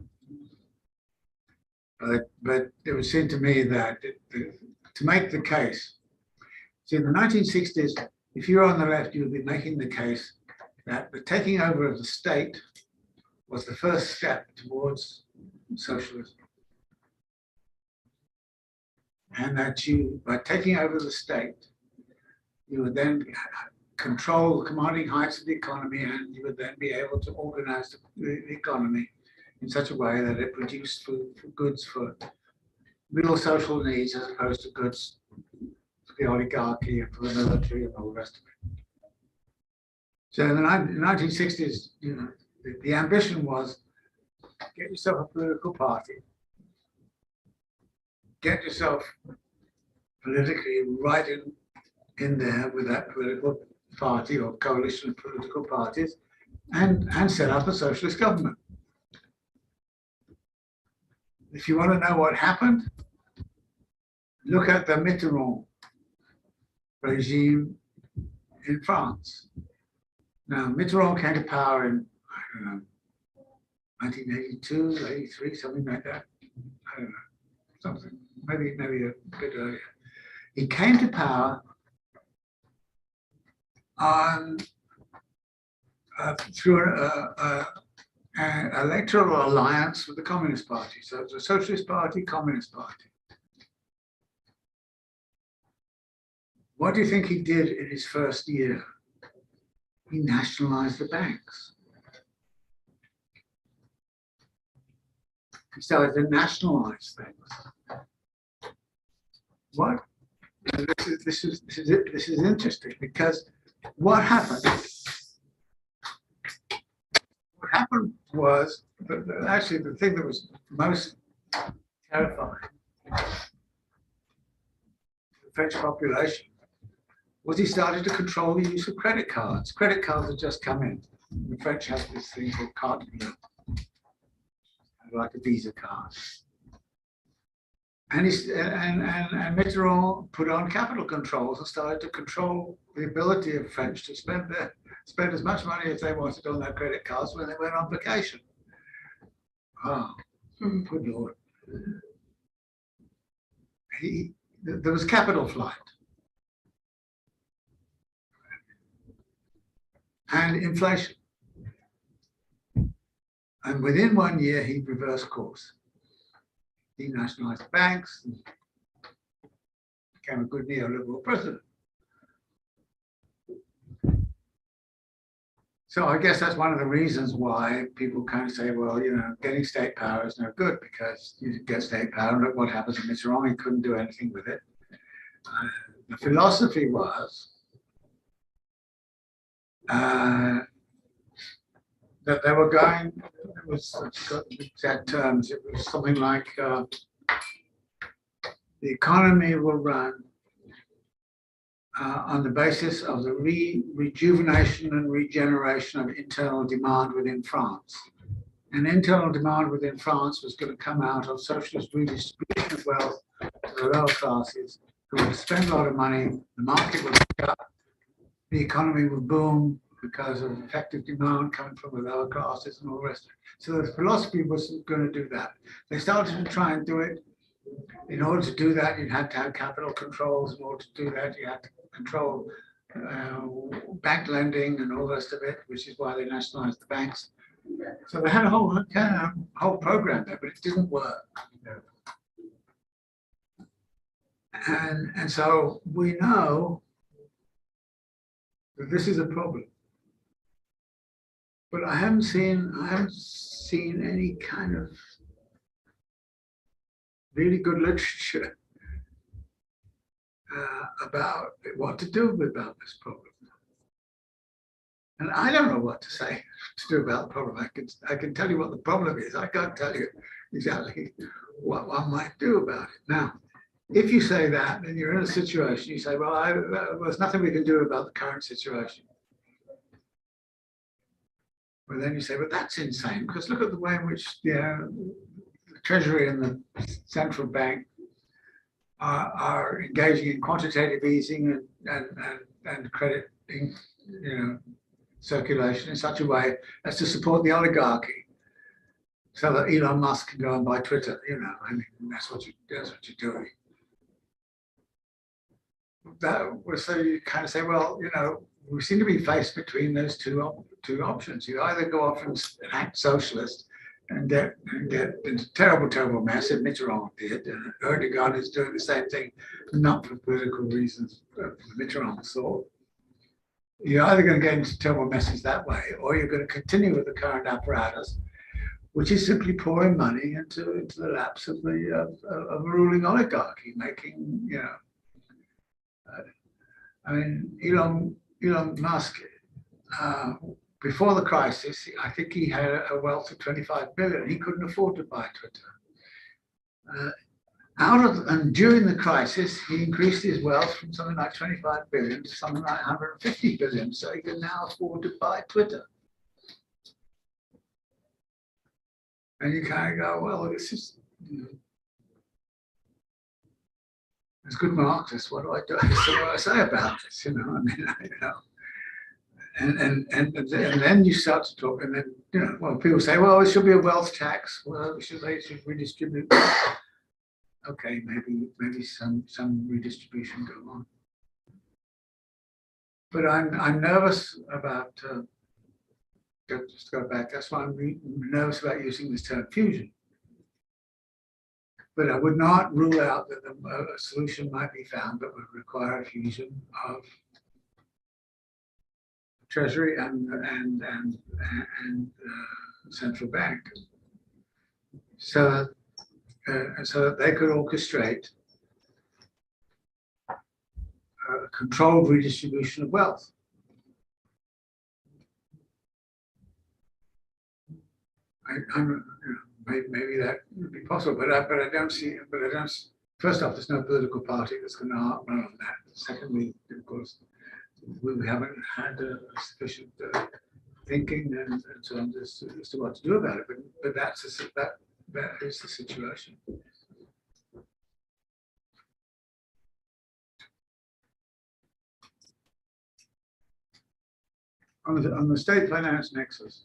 But it would seem to me that to make the case, see, in the 1960s, if you're on the left, you would be making the case that the taking over of the state was the first step towards socialism. And that you, by taking over the state, you would then control the commanding heights of the economy, and you would then be able to organize the economy in such a way that it produced goods for real social needs, as opposed to goods for the oligarchy and for the military and all the rest of it. So in the 1960s, the ambition was get yourself a political party, get yourself politically right in there with that political party or coalition of political parties, and set up a socialist government. If you want to know what happened, look at the Mitterrand regime in France. Now, Mitterrand came to power in, I don't know, 1982, 83, something like that. I don't know, something, maybe a bit earlier. He came to power on through an electoral alliance with the Communist Party. So it's a Socialist Party, Communist Party. What do you think he did in his first year? He nationalized the banks. He started to nationalize things. What? This is interesting, because what happened? What happened was actually the thing that was most terrifying to the French population was he started to control the use of credit cards. Credit cards had just come in. The French have this thing called carte bleue, like a Visa card. And Mitterrand put on capital controls and started to control the ability of French to spend as much money as they wanted on their credit cards when they went on vacation. Oh, good Lord. There was capital flight. And inflation. And within 1 year, he reversed course. He nationalized banks, became a good neoliberal president. So I guess that's one of the reasons why people kind of say, well, you know, getting state power is no good because you get state power and look what happens when it's wrong. He couldn't do anything with it. The philosophy was that they were going, it was exact terms, it was something like the economy will run on the basis of the rejuvenation and regeneration of internal demand within France. And internal demand within France was going to come out of socialist redistribution of wealth to the lower classes who would spend a lot of money, the market would pick up, the economy would boom because of effective demand coming from the lower classes and all the rest of it. So the philosophy was going to do that. They started to try and do it. In order to do that, you had to have capital controls. In order to do that, you had to control bank lending and all the rest of it, which is why they nationalized the banks. So they had a whole program there, but it didn't work. And so we know that this is a problem. But I haven't seen any kind of really good literature about what to do about this problem. And I don't know what to say to do about the problem. I can tell you what the problem is. I can't tell you exactly what one might do about it. Now, if you say that, then you're in a situation, you say, well, there's nothing we can do about the current situation. Well, then you say, but that's insane, because look at the way in which the Treasury and the central bank are engaging in quantitative easing and credit, circulation in such a way as to support the oligarchy, so that Elon Musk can go and buy Twitter. I mean, that's what you're doing. So you kind of say, well, we seem to be faced between those two options. You either go off and act socialist and get into terrible mess, and Mitterrand did, and Erdogan is doing the same thing, not for political reasons, but for Mitterrand thought. You're either going to get into terrible messes that way, or you're going to continue with the current apparatus, which is simply pouring money into the laps of a ruling oligarchy, making, I mean, Elon Musk, before the crisis, I think he had a wealth of 25 billion. He couldn't afford to buy Twitter. And during the crisis, he increased his wealth from something like 25 billion to something like 150 billion. So he can now afford to buy Twitter. And you kind of go, well, this is, as good Marxist, what do I do? What do I say about this? And then you start to talk, and then well, people say, well, it should be a wealth tax. Well, they should redistribute. Okay, maybe some redistribution go on. But I'm nervous about. Just go back. That's why I'm nervous about using this term fusion. But I would not rule out that a solution might be found that would require a fusion of Treasury and central bank, so that they could orchestrate a controlled redistribution of wealth. Maybe that would be possible, but I don't see. First off, there's no political party that's going to run on that. Secondly, of course, we haven't had sufficient thinking and so on as to what to do about it. But that is the situation. On the state finance nexus,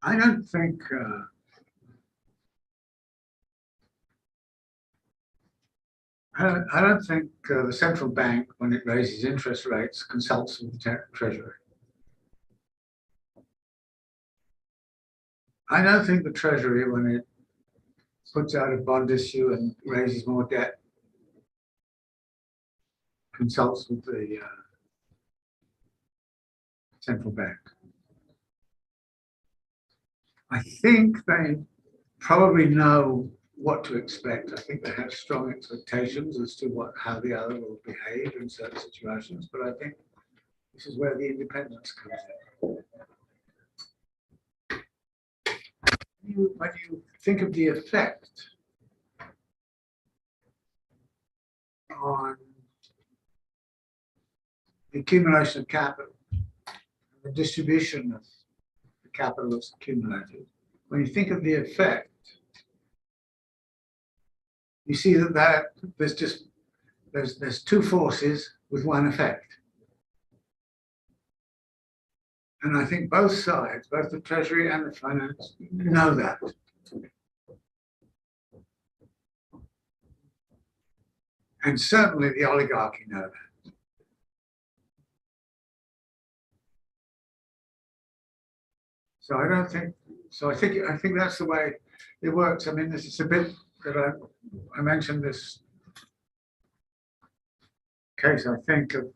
I don't think the central bank, when it raises interest rates, consults with the Treasury. I don't think the Treasury, when it puts out a bond issue and raises more debt, consults with the central bank. I think they probably know what to expect. I think they have strong expectations as to how the other will behave in certain situations, but I think this is where the independence comes in. When you think of the effect on the accumulation of capital, the distribution of the capital that's accumulated, when you think of the effect, you see that there's two forces with one effect. And I think both sides, both the Treasury and the finance, know that. And certainly the oligarchy know that. So I don't think, so I think that's the way it works. I mean, this is a bit that I mentioned this case, I think, of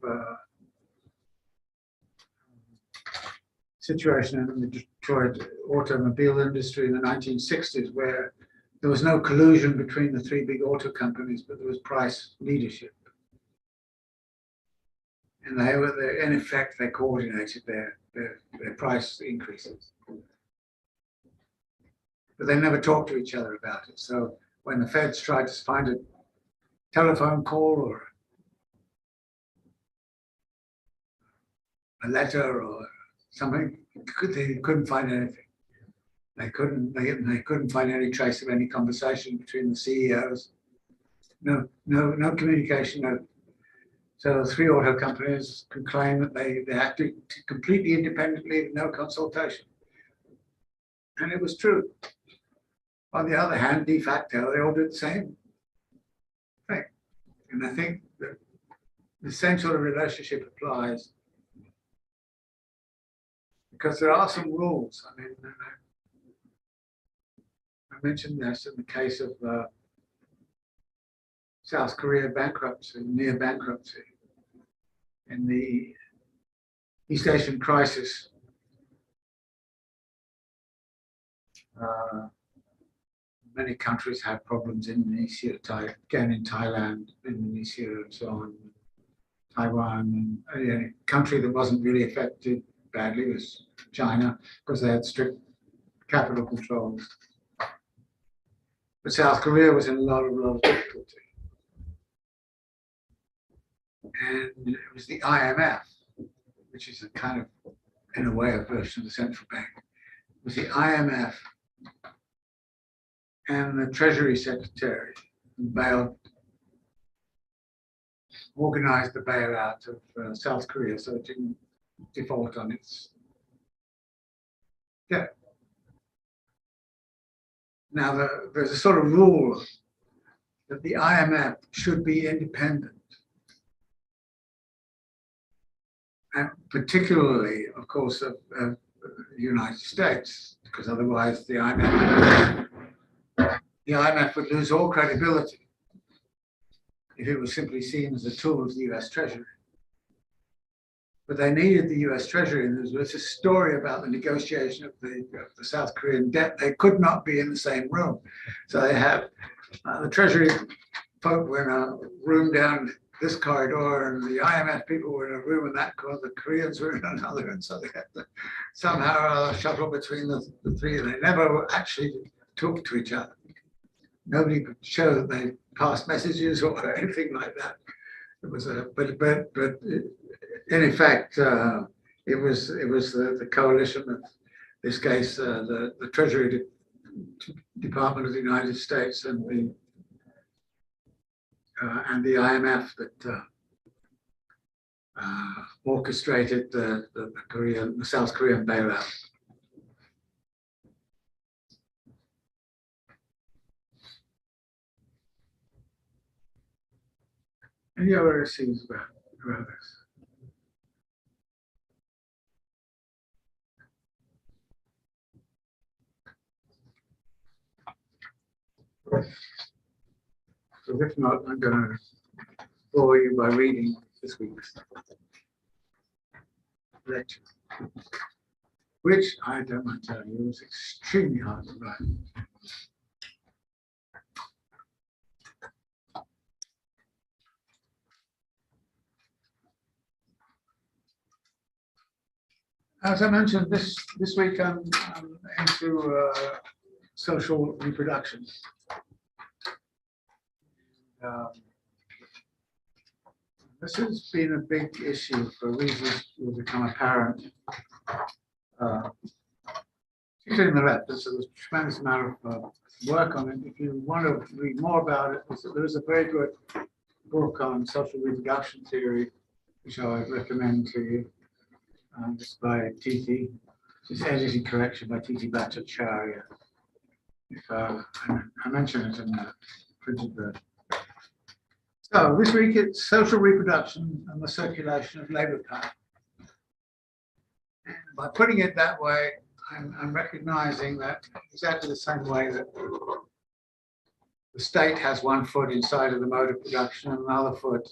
situation in the Detroit automobile industry in the 1960s, where there was no collusion between the three big auto companies, but there was price leadership. And they were, in effect, they coordinated their price increases. But they never talked to each other about it. So when the Feds tried to find a telephone call or a letter or something, they couldn't find anything. They couldn't find any trace of any conversation between the CEOs. No communication. No. So the three auto companies could claim that they acted completely independently with no consultation. And it was true. On the other hand, de facto, they all did the same thing. And I think that the same sort of relationship applies, because there are some rules. I mean, I mentioned this in the case of South Korea bankruptcy, near bankruptcy. In the East Asian crisis, many countries had problems in Indonesia, again in Thailand, Indonesia, and so on, Taiwan. And a country that wasn't really affected badly was China, because they had strict capital controls. But South Korea was in a lot of difficulty. And it was the IMF, which is a kind of, in a way, a version of the central bank. It was the IMF and the Treasury Secretary who organized the bailout of South Korea so it didn't default on its debt. Now, there's a sort of rule that the IMF should be independent. And particularly, of course, of the United States, because otherwise the IMF would lose all credibility if it was simply seen as a tool of the US Treasury. But they needed the US Treasury, and there was a story about the negotiation of the South Korean debt. They could not be in the same room. So they have the Treasury folk were in a room down this corridor, and the IMF people were in a room in that corner, the Koreans were in another, and so they had to somehow shuttle between the three, and they never actually talked to each other. Nobody could show that they passed messages or anything like that. It was but in effect, it was the coalition of this case, the Treasury Department of the United States and the IMF that orchestrated the South Korean bailout. Any other issues about this? So if not, I'm going to bore you by reading this week's lecture, which I don't mind telling you was extremely hard to write. As I mentioned, this week I'm into social reproduction. This has been a big issue for reasons that will become apparent. Particularly in the left, there's a tremendous amount of work on it. If you want to read more about it, there's a very good book on social reproduction theory, which I would recommend to you. It's by Titi. It's edited correction by Titi Bhattacharya. I mentioned it in the printed version. So this week it's social reproduction and the circulation of labor power. And by putting it that way, I'm recognizing that exactly the same way that the state has one foot inside of the mode of production and another foot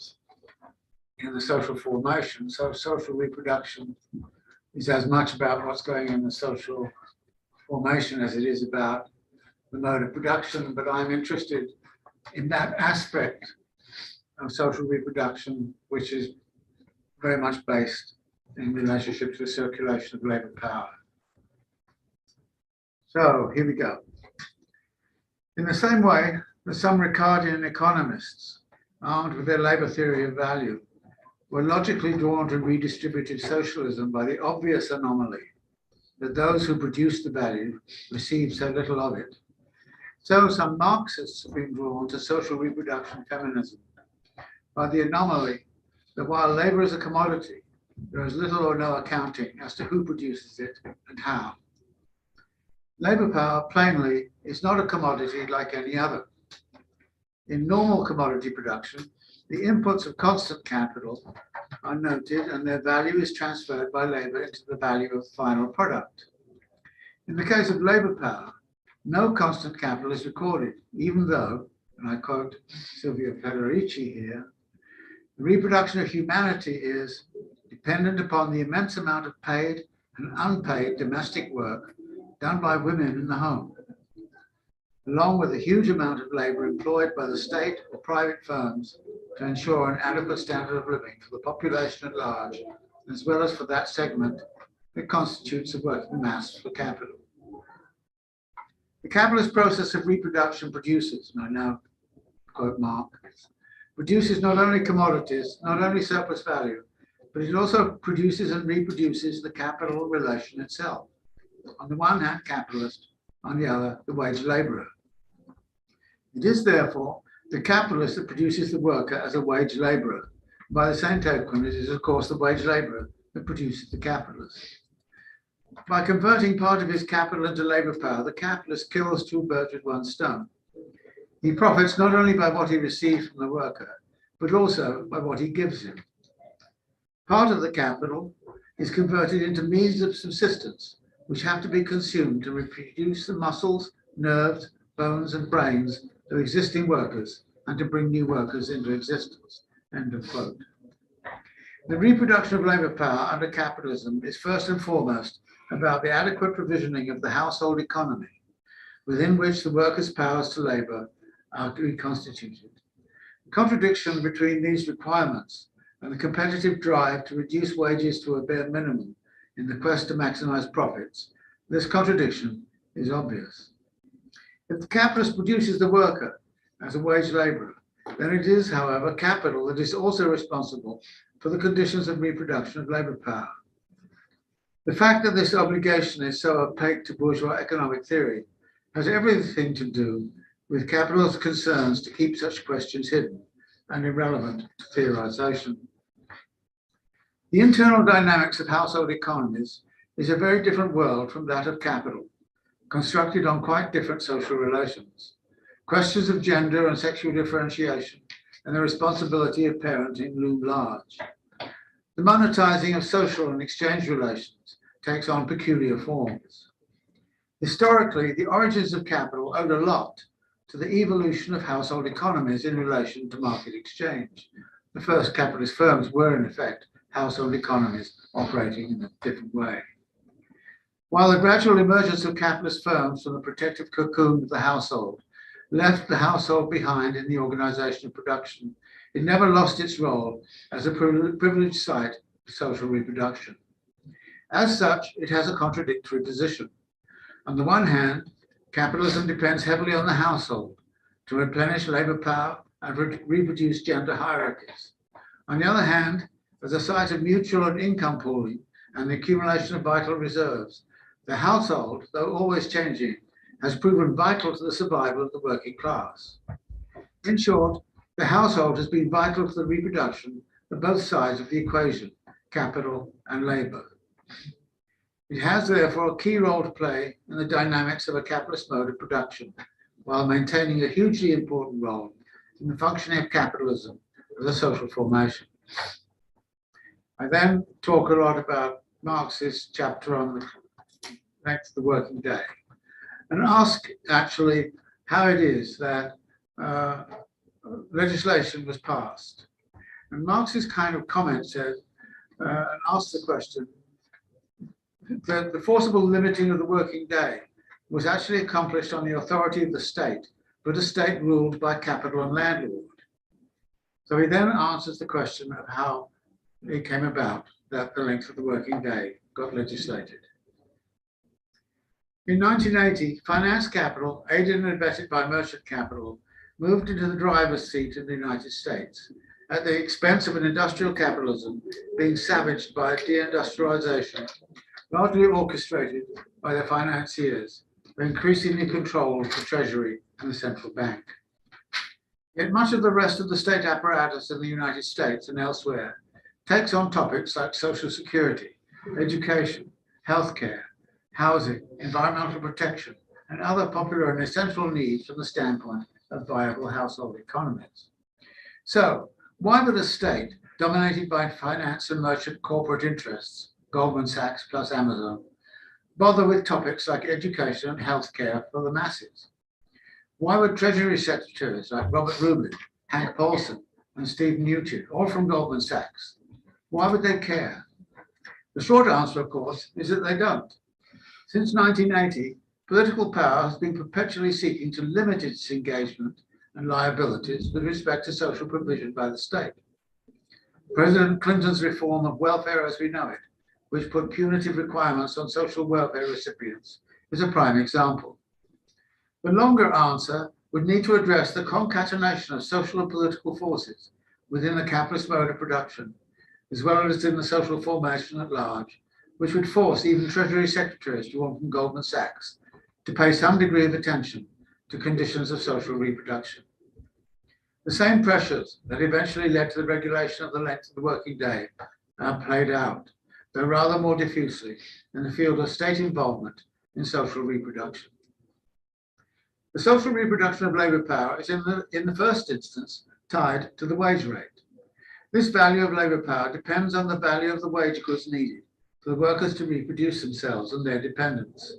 in the social formation. So social reproduction is as much about what's going in the social formation as it is about the mode of production, but I'm interested in that aspect of social reproduction, which is very much based in relationship to the circulation of labor power. So here we go. In the same way that some Ricardian economists, armed with their labor theory of value, were logically drawn to redistributive socialism by the obvious anomaly that those who produce the value receive so little of it, so some Marxists have been drawn to social reproduction feminism by the anomaly that while labor is a commodity, there is little or no accounting as to who produces it and how. Labor power, plainly, is not a commodity like any other. In normal commodity production, the inputs of constant capital are noted and their value is transferred by labor into the value of the final product. In the case of labor power, no constant capital is recorded, even though, and I quote Silvia Federici here, the reproduction of humanity is dependent upon the immense amount of paid and unpaid domestic work done by women in the home, along with a huge amount of labor employed by the state or private firms to ensure an adequate standard of living for the population at large, as well as for that segment that constitutes the working mass for capital. The capitalist process of reproduction produces, and I now quote Marx, produces not only commodities, not only surplus value, but it also produces and reproduces the capital relation itself. On the one hand, capitalist, on the other, the wage laborer. It is therefore the capitalist that produces the worker as a wage laborer. By the same token, it is of course the wage laborer that produces the capitalist. By converting part of his capital into labor power, the capitalist kills two birds with one stone. He profits not only by what he receives from the worker, but also by what he gives him. Part of the capital is converted into means of subsistence, which have to be consumed to reproduce the muscles, nerves, bones, and brains of existing workers and to bring new workers into existence. End of quote. The reproduction of labor power under capitalism is first and foremost about the adequate provisioning of the household economy, within which the workers' powers to labor are reconstituted. The contradiction between these requirements and the competitive drive to reduce wages to a bare minimum in the quest to maximize profits, this contradiction is obvious. If the capitalist produces the worker as a wage laborer, then it is, however, capital that is also responsible for the conditions of reproduction of labor power. The fact that this obligation is so opaque to bourgeois economic theory has everything to do with capital's concerns to keep such questions hidden and irrelevant to theorization. The internal dynamics of household economies is a very different world from that of capital, constructed on quite different social relations. Questions of gender and sexual differentiation and the responsibility of parenting loom large. The monetizing of social and exchange relations takes on peculiar forms. Historically, the origins of capital owed a lot to the evolution of household economies in relation to market exchange. The first capitalist firms were, in effect, household economies operating in a different way. While the gradual emergence of capitalist firms from the protective cocoon of the household left the household behind in the organization of production, it never lost its role as a privileged site for social reproduction. As such, it has a contradictory position. On the one hand, capitalism depends heavily on the household to replenish labor power and reproduce gender hierarchies. On the other hand, as a site of mutual and income pooling and the accumulation of vital reserves, the household, though always changing, has proven vital to the survival of the working class. In short, the household has been vital to the reproduction of both sides of the equation, capital and labor. It has therefore a key role to play in the dynamics of a capitalist mode of production, while maintaining a hugely important role in the functioning of capitalism as a social formation. I then talk a lot about Marx's chapter on the working day, and ask actually how it is that legislation was passed. And Marx's kind of comment said, and asked the question, that the forcible limiting of the working day was actually accomplished on the authority of the state, but a state ruled by capital and landlord. So he then answers the question of how it came about that the length of the working day got legislated. In 1980, finance capital, aided and abetted by merchant capital, moved into the driver's seat in the United States at the expense of an industrial capitalism being savaged by deindustrialization, largely orchestrated by the financiers, who increasingly controlled the Treasury and the central bank. Yet much of the rest of the state apparatus in the United States and elsewhere takes on topics like social security, education, healthcare, housing, environmental protection, and other popular and essential needs from the standpoint of viable household economies. So, why would a state dominated by finance and merchant corporate interests, Goldman Sachs plus Amazon, bother with topics like education and healthcare for the masses? Why would Treasury secretaries like Robert Rubin, Hank Paulson, and Steve Mnuchin, all from Goldman Sachs, why would they care? The short answer, of course, is that they don't. Since 1980, political power has been perpetually seeking to limit its engagement and liabilities with respect to social provision by the state. President Clinton's reform of welfare as we know it, which put punitive requirements on social welfare recipients, is a prime example. The longer answer would need to address the concatenation of social and political forces within the capitalist mode of production, as well as in the social formation at large, which would force even Treasury secretaries drawn from Goldman Sachs to pay some degree of attention to conditions of social reproduction. The same pressures that eventually led to the regulation of the length of the working day are played out, though rather more diffusely, in the field of state involvement in social reproduction. The social reproduction of labour power is in the first instance tied to the wage rate. This value of labour power depends on the value of the wage goods needed for the workers to reproduce themselves and their dependents.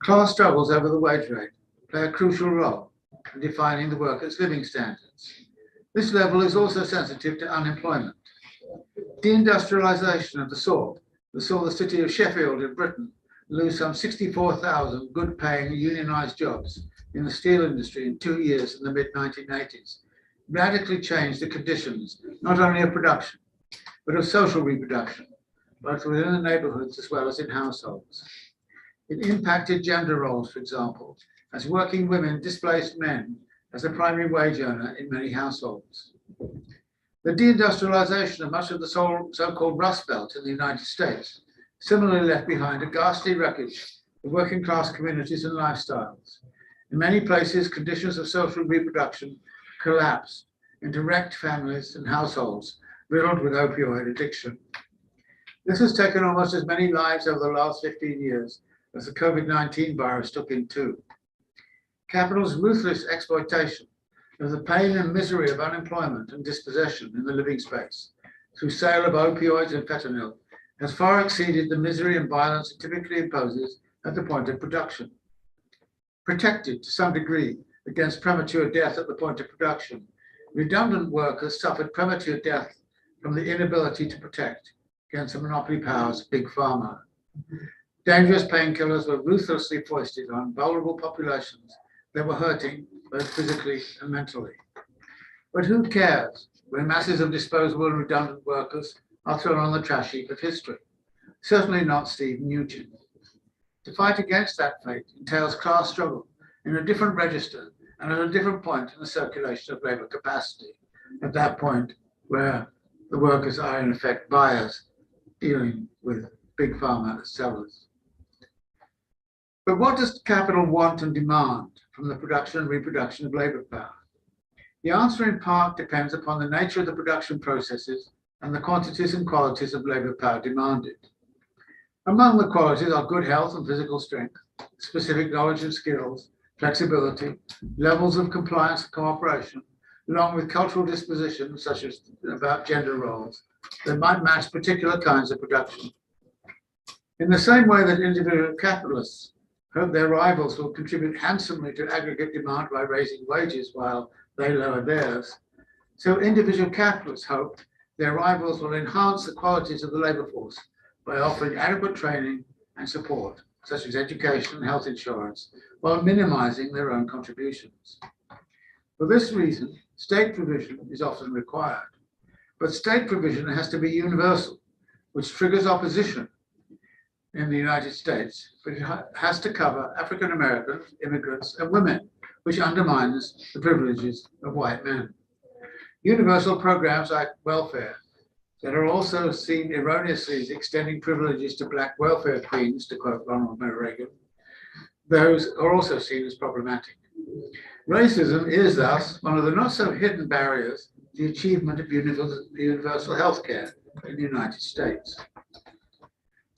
Class struggles over the wage rate play a crucial role in defining the workers' living standards. This level is also sensitive to unemployment. Deindustrialization of the sort that saw the city of Sheffield in Britain lose some 64,000 good-paying unionized jobs in the steel industry in 2 years in the mid-1980s radically changed the conditions not only of production, but of social reproduction, both within the neighborhoods as well as in households. It impacted gender roles, for example, as working women displaced men as a primary wage earner in many households. The deindustrialization of much of the so-called Rust Belt in the United States similarly left behind a ghastly wreckage of working class communities and lifestyles. In many places, conditions of social reproduction collapsed into wrecked families and households riddled with opioid addiction. This has taken almost as many lives over the last 15 years as the COVID-19 virus took in too. Capital's ruthless exploitation of the pain and misery of unemployment and dispossession in the living space through sale of opioids and fentanyl has far exceeded the misery and violence it typically imposes at the point of production. Protected to some degree against premature death at the point of production, redundant workers suffered premature death from the inability to protect against the monopoly powers of big pharma. Dangerous painkillers were ruthlessly foisted on vulnerable populations that were hurting both physically and mentally. But who cares when masses of disposable and redundant workers are thrown on the trash heap of history? Certainly not Steve Nugent. To fight against that fate entails class struggle in a different register and at a different point in the circulation of labour capacity, at that point where the workers are in effect buyers dealing with big pharma as sellers. But what does capital want and demand from the production and reproduction of labour power? The answer in part depends upon the nature of the production processes and the quantities and qualities of labour power demanded. Among the qualities are good health and physical strength, specific knowledge and skills, flexibility, levels of compliance and cooperation, along with cultural dispositions such as about gender roles that might match particular kinds of production. In the same way that individual capitalists hope their rivals will contribute handsomely to aggregate demand by raising wages while they lower theirs, so individual capitalists hope their rivals will enhance the qualities of the labour force by offering adequate training and support, such as education and health insurance, while minimizing their own contributions. For this reason, state provision is often required, but state provision has to be universal, which triggers opposition in the United States, but it has to cover African Americans, immigrants, and women, which undermines the privileges of white men. Universal programs like welfare that are also seen erroneously as extending privileges to black welfare queens, to quote Ronald Reagan, those are also seen as problematic. Racism is thus one of the not so hidden barriers to the achievement of universal health care in the United States.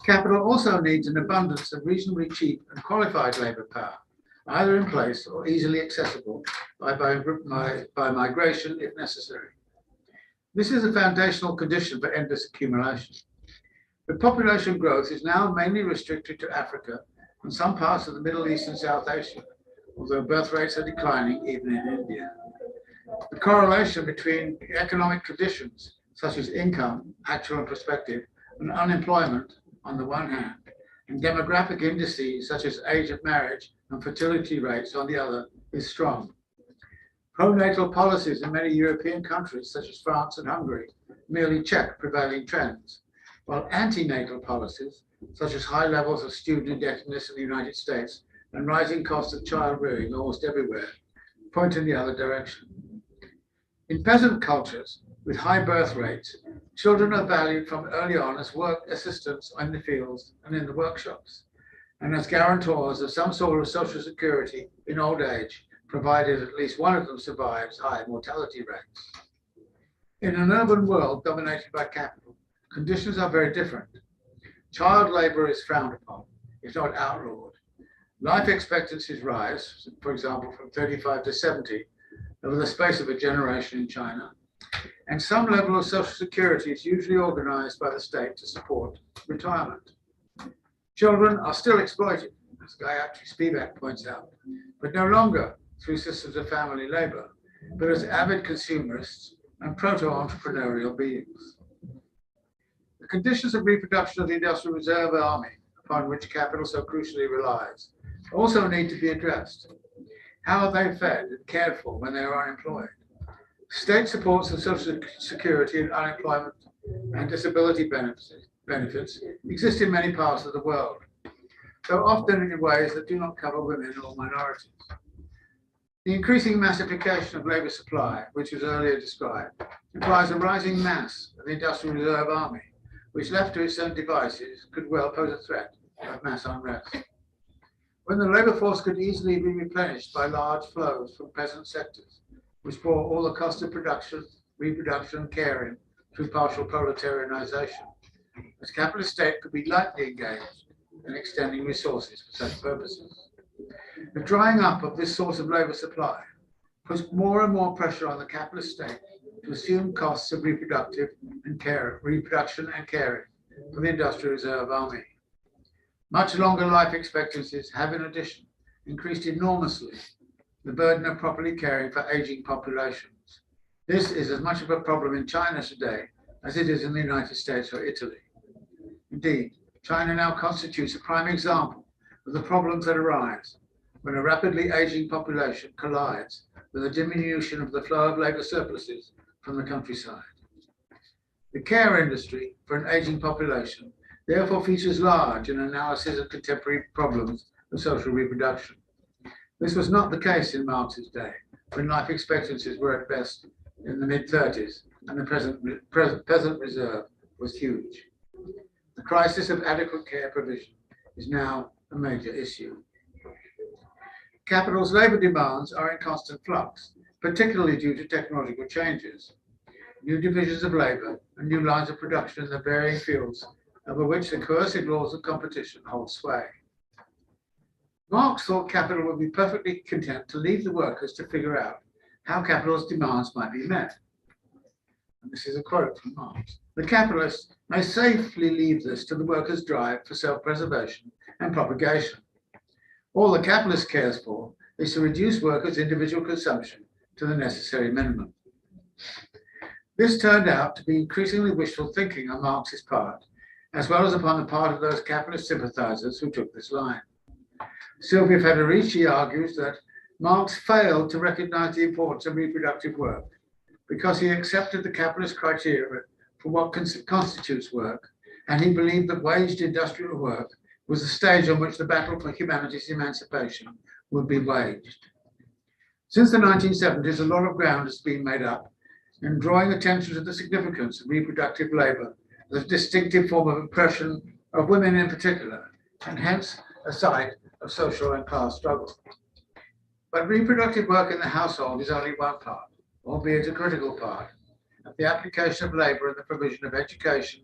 Capital also needs an abundance of reasonably cheap and qualified labour power, either in place or easily accessible by migration if necessary. This is a foundational condition for endless accumulation. But population growth is now mainly restricted to Africa and some parts of the Middle East and South Asia, although birth rates are declining even in India. The correlation between economic conditions, such as income, actual and prospective, and unemployment on the one hand, and demographic indices such as age of marriage and fertility rates on the other, is strong. Pronatal policies in many European countries, such as France and Hungary, merely check prevailing trends, while antenatal policies, such as high levels of student indebtedness in the United States and rising costs of child rearing almost everywhere, point in the other direction. In peasant cultures with high birth rates, children are valued from early on as work assistants in the fields and in the workshops, and as guarantors of some sort of social security in old age, provided at least one of them survives high mortality rates. In an urban world dominated by capital, conditions are very different. Child labor is frowned upon, if not outlawed. Life expectancies rise, for example, from 35 to 70 over the space of a generation in China, and some level of social security is usually organized by the state to support retirement. Children are still exploited, as Gayatri Spivak points out, but no longer through systems of family labor, but as avid consumerists and proto-entrepreneurial beings. The conditions of reproduction of the Industrial Reserve Army, upon which capital so crucially relies, also need to be addressed. How are they fed and cared for when they are unemployed? State supports of social security and unemployment and disability benefits exist in many parts of the world, though often in ways that do not cover women or minorities. The increasing massification of labour supply, which was earlier described, implies a rising mass of the Industrial Reserve Army, which left to its own devices could well pose a threat of mass unrest. When the labour force could easily be replenished by large flows from peasant sectors, which bore all the cost of production, reproduction, and caring through partial proletarianization, the capitalist state could be lightly engaged in extending resources for such purposes. The drying up of this source of labour supply puts more and more pressure on the capitalist state to assume costs of reproduction and caring for the Industrial Reserve Army. Much longer life expectancies have, in addition, increased enormously the burden of properly caring for aging populations. This is as much of a problem in China today as it is in the United States or Italy. Indeed, China now constitutes a prime example of the problems that arise when a rapidly aging population collides with a diminution of the flow of labour surpluses from the countryside. The care industry for an aging population therefore features large in analysis of contemporary problems of social reproduction. This was not the case in Marx's day, when life expectancies were at best in the mid-30s and the peasant reserve was huge. The crisis of adequate care provision is now a major issue. Capital's labour demands are in constant flux, particularly due to technological changes, new divisions of labour and new lines of production in the varying fields over which the coercive laws of competition hold sway. Marx thought capital would be perfectly content to leave the workers to figure out how capital's demands might be met. And this is a quote from Marx. The capitalist may safely leave this to the workers' drive for self-preservation and propagation. All the capitalist cares for is to reduce workers' individual consumption to the necessary minimum. This turned out to be increasingly wishful thinking on Marx's part, as well as upon the part of those capitalist sympathizers who took this line. Silvia Federici argues that Marx failed to recognize the importance of reproductive work because he accepted the capitalist criteria for what constitutes work, and he believed that waged industrial work was the stage on which the battle for humanity's emancipation would be waged. Since the 1970s, a lot of ground has been made up in drawing attention to the significance of reproductive labor as a distinctive form of oppression of women in particular, and hence a site of social and class struggle. But reproductive work in the household is only one part, albeit a critical part, of the application of labor in the provision of education,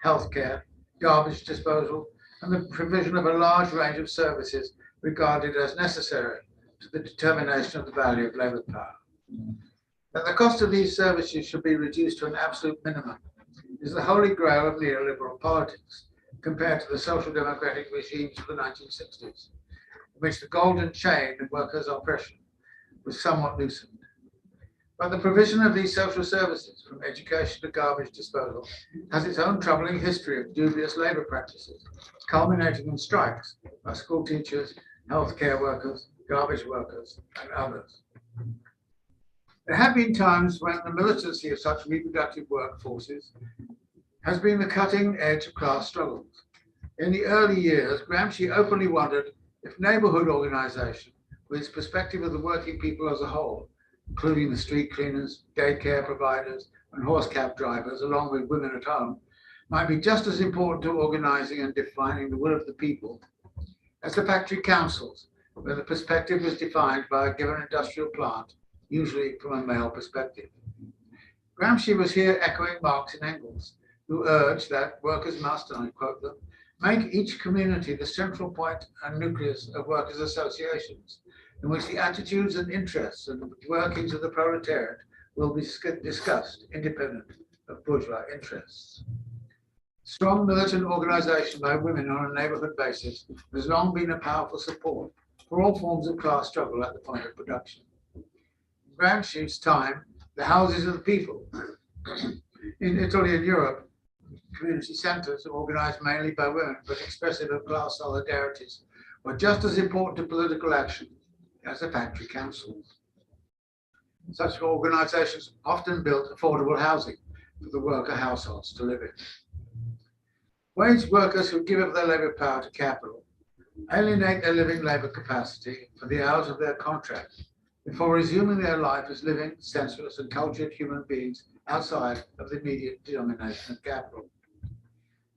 healthcare, garbage disposal, and the provision of a large range of services regarded as necessary to the determination of the value of labor power. That the cost of these services should be reduced to an absolute minimum is the holy grail of neoliberal politics, compared to the social democratic regimes of the 1960s, in which the golden chain of workers' oppression was somewhat loosened. But the provision of these social services, from education to garbage disposal, has its own troubling history of dubious labour practices, culminating in strikes by school teachers, healthcare workers, garbage workers, and others. There have been times when the militancy of such reproductive workforces has been the cutting edge of class struggles. In the early years, Gramsci openly wondered if neighbourhood organisation, with its perspective of the working people as a whole, including the street cleaners, daycare providers, and horse cab drivers, along with women at home, might be just as important to organising and defining the will of the people as the factory councils, where the perspective was defined by a given industrial plant, usually from a male perspective. Gramsci was here echoing Marx and Engels, who urged that workers must, and I quote them, make each community the central point and nucleus of workers' associations, in which the attitudes and interests and workings of the proletariat will be discussed independent of bourgeois interests. Strong militant organisation by women on a neighbourhood basis has long been a powerful support for all forms of class struggle at the point of production. In Gramsci's time, the houses of the people in Italy and Europe, community centres organised mainly by women but expressive of class solidarities, were just as important to political action as the factory councils. Such organisations often built affordable housing for the worker households to live in. Wage workers who give up their labour power to capital alienate their living labour capacity for the hours of their contract before resuming their life as living, sensuous and cultured human beings outside of the immediate domination of capital.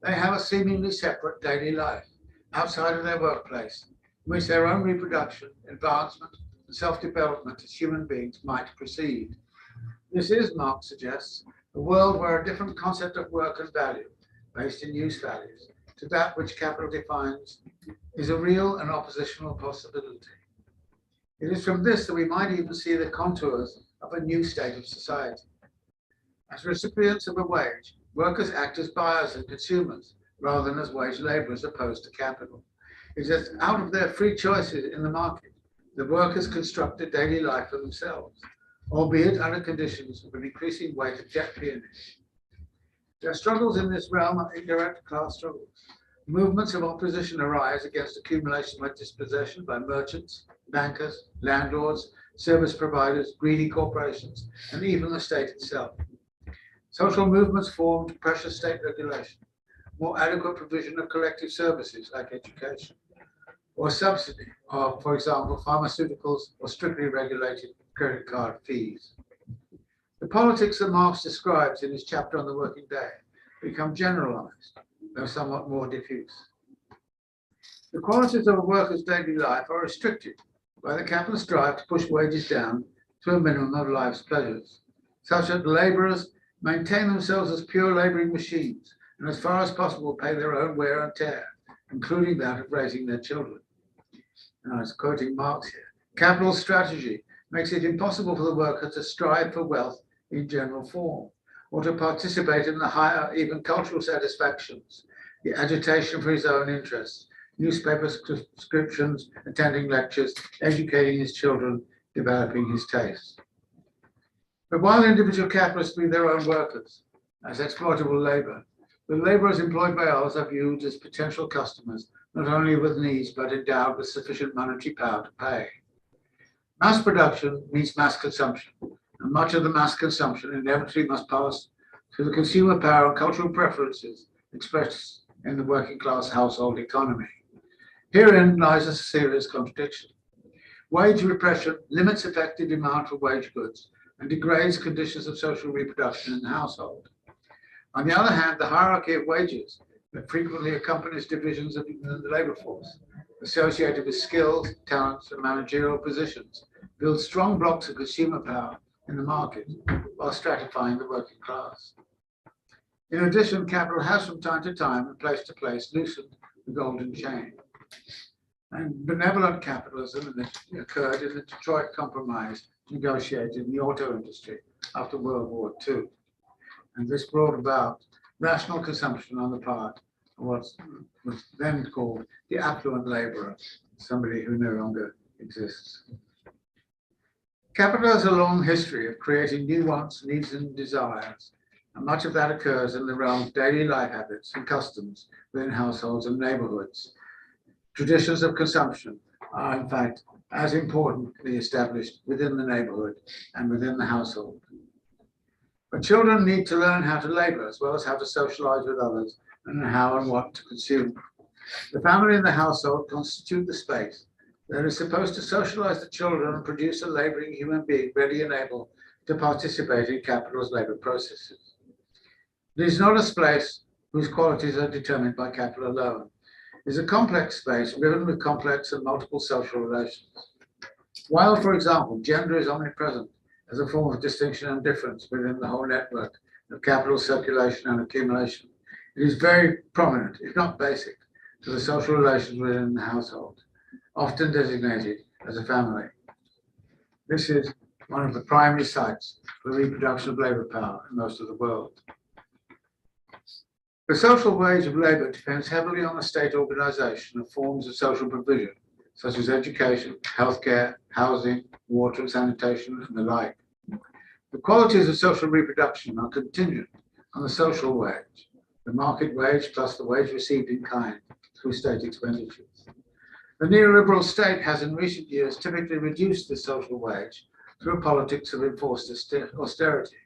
They have a seemingly separate daily life outside of their workplace, in which their own reproduction, advancement, and self-development as human beings might proceed. This is, Marx suggests, a world where a different concept of work and value, based in use values, to that which capital defines, is a real and oppositional possibility. It is from this that we might even see the contours of a new state of society. As recipients of a wage, workers act as buyers and consumers, rather than as wage labourers opposed to capital. It is out of their free choices in the market the workers construct a daily life for themselves, albeit under conditions of an increasing weight of debt peonage. Their struggles in this realm are indirect class struggles. Movements of opposition arise against accumulation by dispossession by merchants, bankers, landlords, service providers, greedy corporations, and even the state itself. Social movements form to pressure state regulation, more adequate provision of collective services like education, or subsidy of, for example, pharmaceuticals or strictly regulated credit card fees. The politics that Marx describes in his chapter on the working day become generalized, though somewhat more diffuse. The qualities of a worker's daily life are restricted by the capitalist drive to push wages down to a minimum of life's pleasures, such that laborers maintain themselves as pure laboring machines and as far as possible pay their own wear and tear, including that of raising their children. And I was quoting Marx here. Capital's strategy makes it impossible for the worker to strive for wealth in general form, or to participate in the higher, even cultural satisfactions, the agitation for his own interests, newspaper subscriptions, attending lectures, educating his children, developing his tastes. But while individual capitalists be their own workers, as exploitable labor, the laborers employed by others are viewed as potential customers, not only with needs, but endowed with sufficient monetary power to pay. Mass production means mass consumption, and much of the mass consumption inevitably must pass through the consumer power and cultural preferences expressed in the working class household economy. Herein lies a serious contradiction. Wage repression limits effective demand for wage goods and degrades conditions of social reproduction in the household. On the other hand, the hierarchy of wages that frequently accompanies divisions of the labor force, associated with skills, talents, and managerial positions, builds strong blocks of consumer power in the market while stratifying the working class. In addition, capital has from time to time and place to place loosened the golden chain. And benevolent capitalism occurred in the Detroit Compromise negotiated in the auto industry after World War II. And this brought about rational consumption on the part of what was then called the affluent laborer, somebody who no longer exists. Capital has a long history of creating new wants, needs, and desires, and much of that occurs in the realm of daily life habits and customs within households and neighborhoods. Traditions of consumption are, in fact, as importantly established within the neighborhood and within the household. But children need to learn how to labor as well as how to socialize with others and how and what to consume. The family and the household constitute the space that is supposed to socialize the children and produce a laboring human being ready and able to participate in capital's labor processes. It is not a space whose qualities are determined by capital alone. It is a complex space riven with complex and multiple social relations. While, for example, gender is omnipresent as a form of distinction and difference within the whole network of capital circulation and accumulation, it is very prominent, if not basic, to the social relations within the household, often designated as a family. This is one of the primary sites for the reproduction of labor power in most of the world. The social wage of labor depends heavily on the state organization of forms of social provision, such as education, healthcare, housing, water and sanitation, and the like. The qualities of social reproduction are contingent on the social wage, the market wage plus the wage received in kind through state expenditures. The neoliberal state has in recent years typically reduced the social wage through a politics of enforced austerity.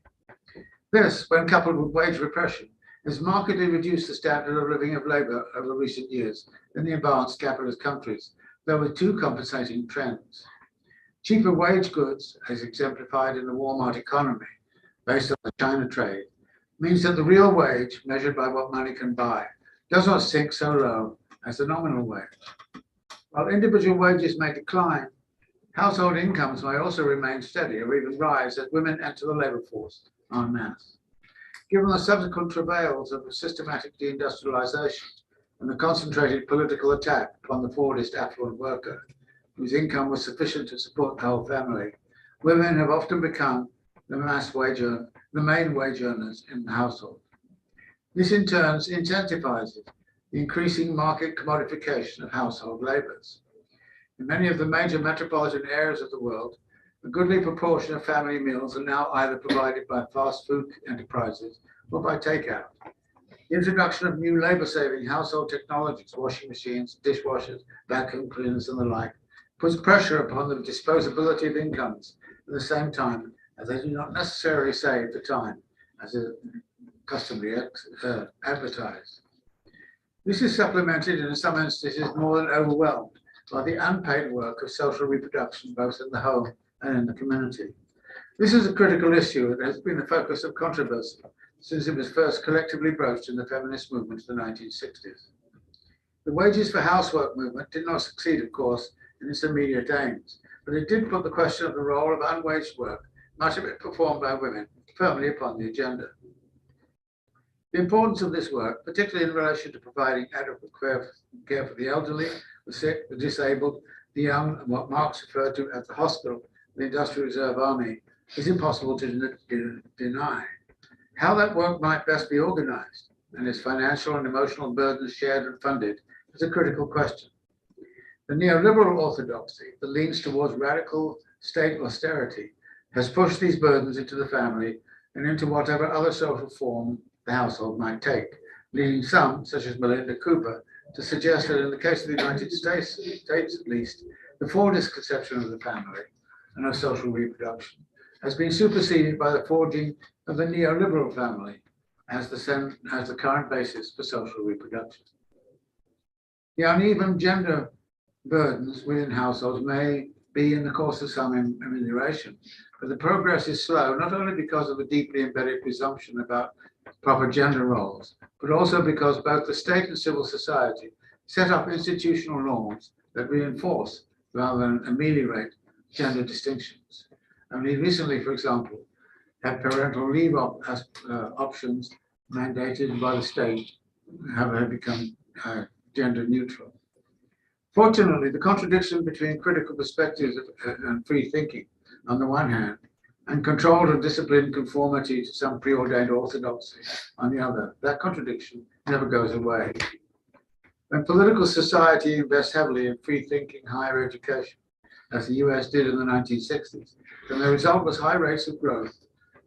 This, when coupled with wage repression, has markedly reduced the standard of living of labor over recent years in the advanced capitalist countries, though with two compensating trends. Cheaper wage goods, as exemplified in the Walmart economy, based on the China trade, means that the real wage, measured by what money can buy, does not sink so low as the nominal wage. While individual wages may decline, household incomes may also remain steady or even rise as women enter the labor force en masse. Given the subsequent travails of systematic deindustrialization and the concentrated political attack upon the Fordist affluent worker, whose income was sufficient to support the whole family, women have often become the main wage earners in the household. This in turn intensifies the increasing market commodification of household labors. In many of the major metropolitan areas of the world, a goodly proportion of family meals are now either provided by fast food enterprises or by takeout. The introduction of new labor-saving household technologies, washing machines, dishwashers, vacuum cleaners, and the like, puts pressure upon the disposability of incomes at the same time as they do not necessarily save the time, as is customarily advertised. This is supplemented in some instances more than overwhelmed by the unpaid work of social reproduction, both in the home and in the community. This is a critical issue that has been the focus of controversy since it was first collectively broached in the feminist movement of the 1960s. The wages for housework movement did not succeed, of course, in its immediate aims, but it did put the question of the role of unwaged work, much of it performed by women, firmly upon the agenda. The importance of this work, particularly in relation to providing adequate care for the elderly, the sick, the disabled, the young, and what Marx referred to as the hospital, the Industrial Reserve Army, is impossible to deny. How that work might best be organized and its financial and emotional burdens shared and funded is a critical question. The neoliberal orthodoxy that leans towards radical state austerity has pushed these burdens into the family and into whatever other social form the household might take, leading some, such as Melinda Cooper, to suggest that in the case of the United States at least, the Fordist conception of the family and of social reproduction has been superseded by the forging of the neoliberal family as the current basis for social reproduction. The uneven gender burdens within households may be in the course of some amelioration, but the progress is slow, not only because of a deeply embedded presumption about proper gender roles, but also because both the state and civil society set up institutional norms that reinforce rather than ameliorate gender distinctions. Only recently, for example, have parental leave options mandated by the state have become gender neutral. Fortunately, the contradiction between critical perspectives and free thinking on the one hand, and controlled and disciplined conformity to some preordained orthodoxy on the other, that contradiction never goes away. When political society invests heavily in free thinking higher education, as the US did in the 1960s, then the result was high rates of growth,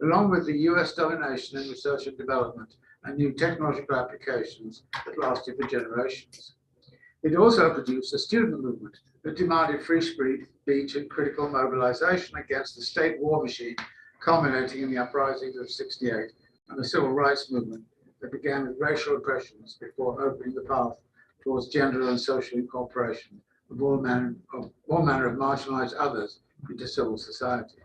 along with the US domination in research and development and new technological applications that lasted for generations. It also produced a student movement that demanded free speech and critical mobilization against the state war machine, culminating in the uprisings of '68 and the civil rights movement that began with racial oppressions before opening the path towards gender and social incorporation of all manner of marginalized others into civil society.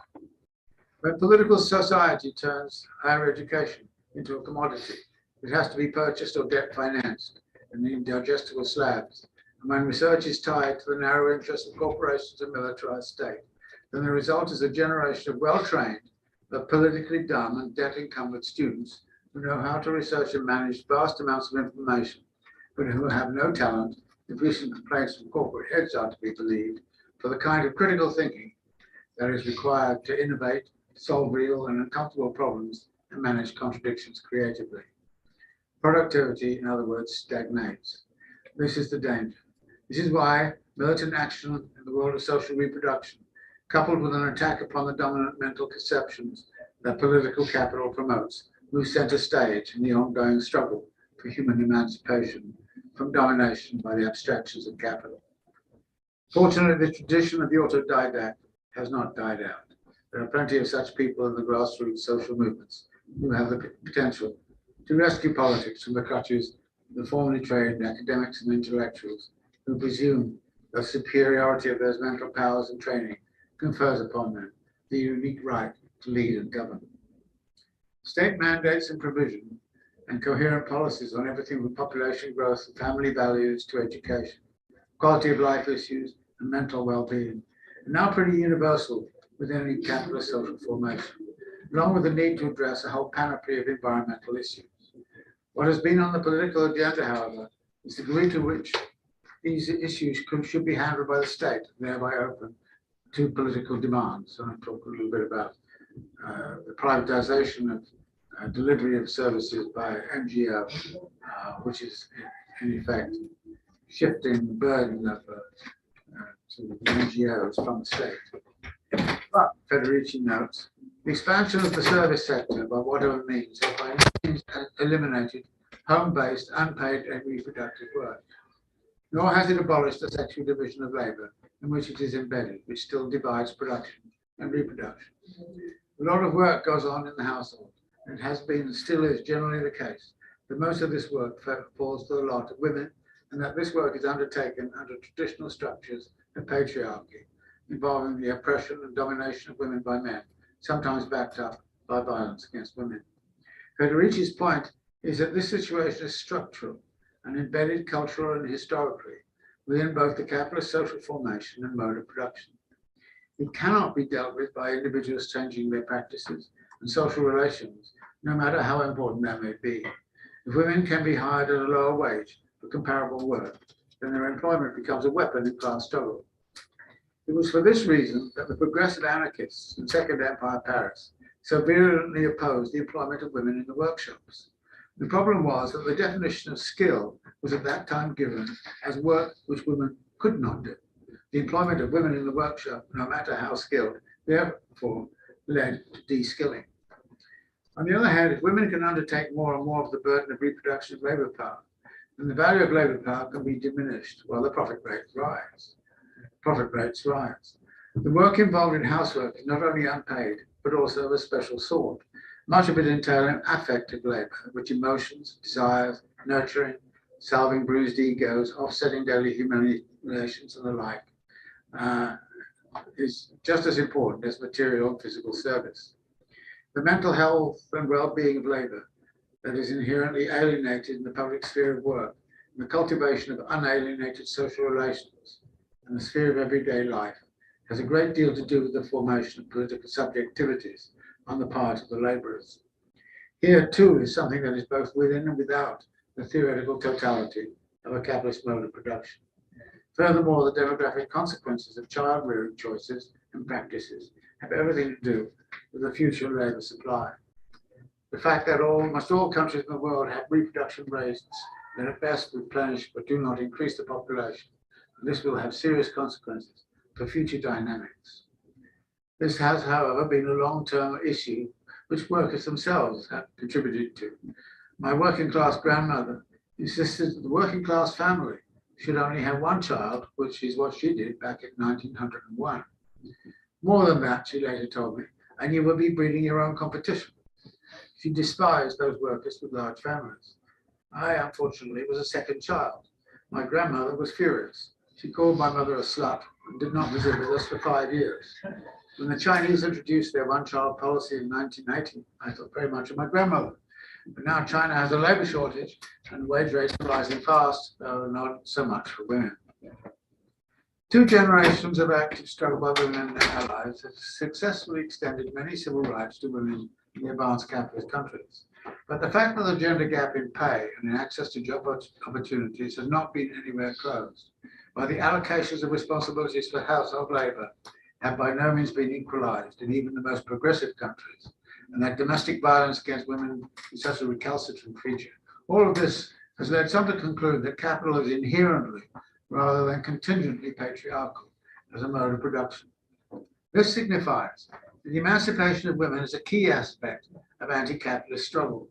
When political society turns higher education into a commodity, it has to be purchased or debt financed in indigestible slabs. And when research is tied to the narrow interests of corporations and militarized state, then the result is a generation of well-trained but politically dumb and debt-encumbered students who know how to research and manage vast amounts of information, but who have no talent, if recent complaints from corporate heads are to be believed, for the kind of critical thinking that is required to innovate, solve real and uncomfortable problems, and manage contradictions creatively. Productivity, in other words, stagnates. This is the danger. This is why militant action in the world of social reproduction, coupled with an attack upon the dominant mental conceptions that political capital promotes, moves center stage in the ongoing struggle for human emancipation from domination by the abstractions of capital. Fortunately, the tradition of the autodidact has not died out. There are plenty of such people in the grassroots social movements who have the potential to rescue politics from the clutches of the formally trained academics and intellectuals who presume the superiority of those mental powers and training confers upon them the unique right to lead and govern. State mandates and provision and coherent policies on everything from population growth and family values to education, quality of life issues and mental well-being are now pretty universal within any capitalist social formation, along with the need to address a whole panoply of environmental issues. What has been on the political agenda, however, is the degree to which these issues should be handled by the state, thereby open to political demands. And I'll talk a little bit about the privatization of delivery of services by NGO, which is in effect shifting the burden of to the NGOs from the state. But Federici notes, the expansion of the service sector, by whatever means, have by no means eliminated home-based, unpaid and reproductive work. Nor has it abolished the sexual division of labour in which it is embedded, which still divides production and reproduction. A lot of work goes on in the household, and it has been and still is generally the case that most of this work falls to the lot of women, and that this work is undertaken under traditional structures of patriarchy, involving the oppression and domination of women by men, sometimes backed up by violence against women. Federici's point is that this situation is structural and embedded culturally and historically within both the capitalist social formation and mode of production. It cannot be dealt with by individuals changing their practices and social relations, no matter how important that may be. If women can be hired at a lower wage for comparable work, then their employment becomes a weapon in class struggle. It was for this reason that the progressive anarchists in Second Empire Paris so virulently opposed the employment of women in the workshops. The problem was that the definition of skill was at that time given as work which women could not do. The employment of women in the workshop, no matter how skilled, therefore led to de-skilling. On the other hand, if women can undertake more and more of the burden of reproduction of labour power, then the value of labour power can be diminished while the profit rates rise. The work involved in housework is not only unpaid, but also of a special sort, much of it entailing affective labour, which emotions, desires, nurturing, salving bruised egos, offsetting daily humiliations and the like, is just as important as material and physical service. The mental health and well-being of labour that is inherently alienated in the public sphere of work, and the cultivation of unalienated social relations in the sphere of everyday life has a great deal to do with the formation of political subjectivities on the part of the labourers. Here too is something that is both within and without the theoretical totality of a capitalist mode of production. Furthermore, the demographic consequences of child rearing choices and practices have everything to do with the future labour supply. The fact that almost all countries in the world have reproduction rates that at best replenish but do not increase the population, and this will have serious consequences for future dynamics. This has, however, been a long-term issue which workers themselves have contributed to. My working class grandmother insisted that the working class family should only have one child, which is what she did back in 1901. More than that, she later told me, and you will be breeding your own competition. She despised those workers with large families. I, unfortunately, was a second child. My grandmother was furious. She called my mother a slut and did not visit with us for 5 years. When the Chinese introduced their one-child policy in 1980, I thought very much of my grandmother. But now China has a labour shortage and wage rates are rising fast, though not so much for women. 2 generations of active struggle by women and their allies have successfully extended many civil rights to women in the advanced capitalist countries. But the fact that the gender gap in pay and in access to job opportunities has not been anywhere closed, while the allocations of responsibilities for household labour have by no means been equalised in even the most progressive countries, and that domestic violence against women is such a recalcitrant feature. All of this has led some to conclude that capital is inherently rather than contingently patriarchal as a mode of production. This signifies that the emancipation of women is a key aspect of anti-capitalist struggle.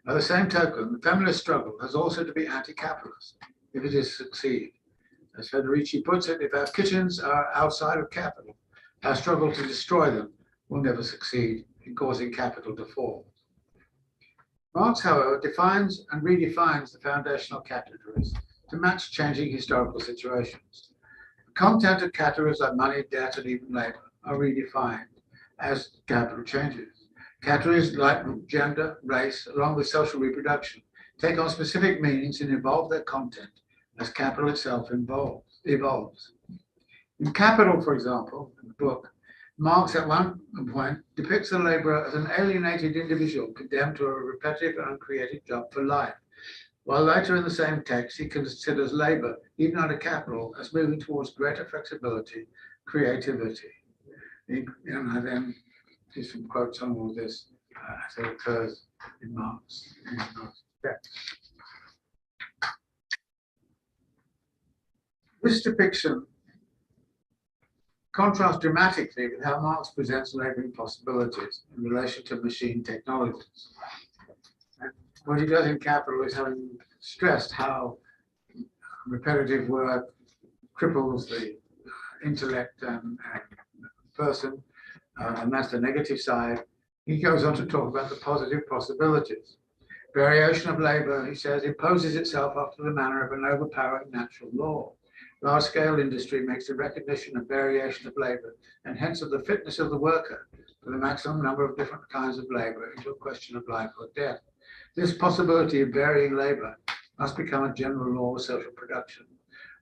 By the same token, the feminist struggle has also to be anti-capitalist if it is to succeed. As Federici puts it, if our kitchens are outside of capital, our struggle to destroy them will never succeed in causing capital to fall. Marx, however, defines and redefines the foundational categories to match changing historical situations. The content of categories like money, debt, and even labor are redefined as capital changes. Categories like gender, race, along with social reproduction, take on specific meanings and evolve their content as capital itself evolves. In Capital, for example, in the book, Marx at one point depicts the laborer as an alienated individual condemned to a repetitive and uncreative job for life, while later in the same text he considers labor, even under capital, as moving towards greater flexibility, creativity. And I then do some quotes on all this as it occurs in Marx. This depiction contrasts dramatically with how Marx presents laboring possibilities in relation to machine technologies. And what he does in Capital is having stressed how repetitive work cripples the intellect and person, and that's the negative side. He goes on to talk about the positive possibilities. Variation of labor, he says, imposes itself after the manner of an overpowering natural law. Large-scale industry makes the recognition of variation of labor and hence of the fitness of the worker for the maximum number of different kinds of labor into a question of life or death. This possibility of varying labor must become a general law of social production.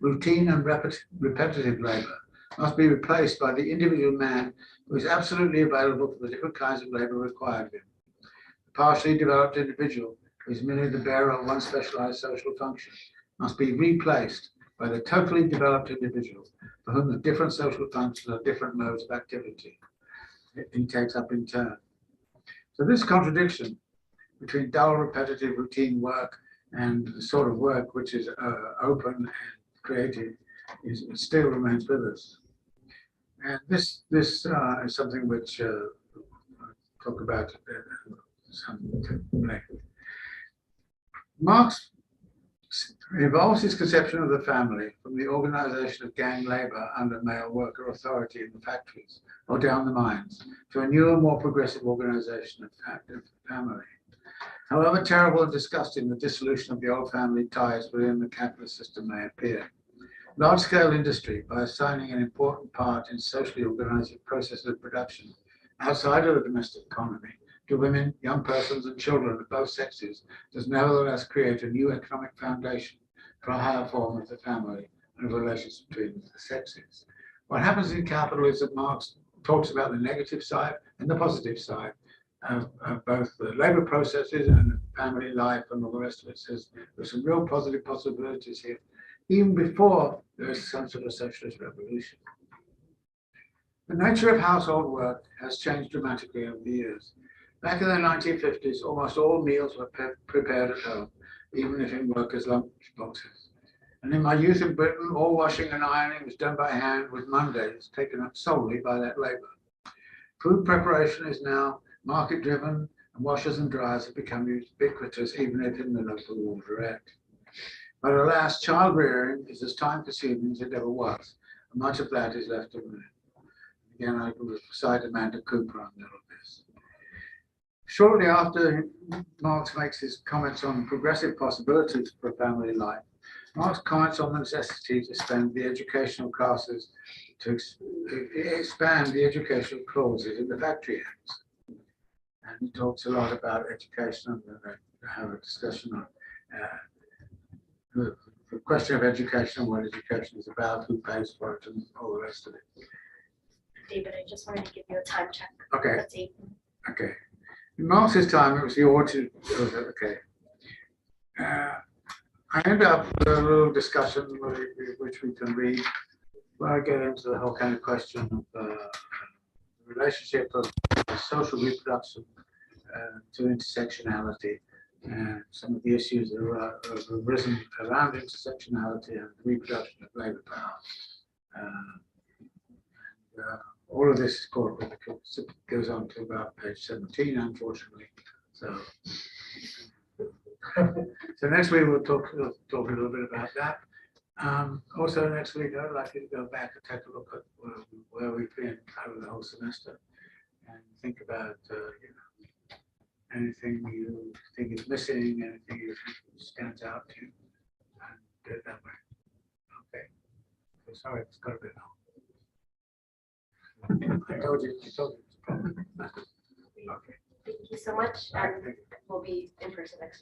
Routine and repetitive labor must be replaced by the individual man who is absolutely available for the different kinds of labor required of him. The partially developed individual, who is merely the bearer of one specialized social function, must be replaced by the totally developed individual for whom the different social functions are different modes of activity he takes up in turn. So this contradiction between dull, repetitive, routine work and the sort of work which is open and creative it still remains with us. And this is something which I'll talk about some length. Marx evolves his conception of the family from the organization of gang labor under male worker authority in the factories or down the mines to a newer, more progressive organization of family. However terrible and disgusting the dissolution of the old family ties within the capitalist system may appear, large-scale industry, by assigning an important part in socially organizing processes of production outside of the domestic economy to women, young persons, and children of both sexes, does nevertheless create a new economic foundation for a higher form of the family and of relations between the sexes. What happens in Capital is that Marx talks about the negative side and the positive side of both the labor processes and family life and all the rest of it. Says there's some real positive possibilities here, even before there is some sort of socialist revolution. The nature of household work has changed dramatically over the years. Back in the 1950s, almost all meals were prepared at home, even if in workers' lunch boxes. And in my youth in Britain, all washing and ironing was done by hand, with Mondays taken up solely by that labor. Food preparation is now market-driven, and washers and dryers have become ubiquitous, even if in the local laundrette. But alas, child rearing is as time-consuming as it ever was, and much of that is left to women. Again, I will cite Amanda Cooper on all of this. Shortly after Marx makes his comments on progressive possibilities for family life, Marx comments on the necessity to expand the educational classes, to expand the educational clauses in the factory acts. And he talks a lot about education, and I have a discussion on the question of education, what education is about, who pays for it, and all the rest of it. David, I just wanted to give you a time check. Okay. That's 8. Okay. In Marx's time, it was the orchard. Okay. I end up with a little discussion which we can read, where I get into the whole kind of question of the relationship of social reproduction to intersectionality, and some of the issues that have arisen around intersectionality and the reproduction of labor power. All of this is called, it goes on to about page 17, unfortunately. So, so next week we'll talk a little bit about that. Also next week I'd like you to go back and take a look at where we've been over the whole semester and think about anything you think is missing, anything you think stands out to you, and do it that way. Okay. So sorry, it's got a bit long. I told you it's a problem. Okay. Thank you so much, and we'll be in person next week.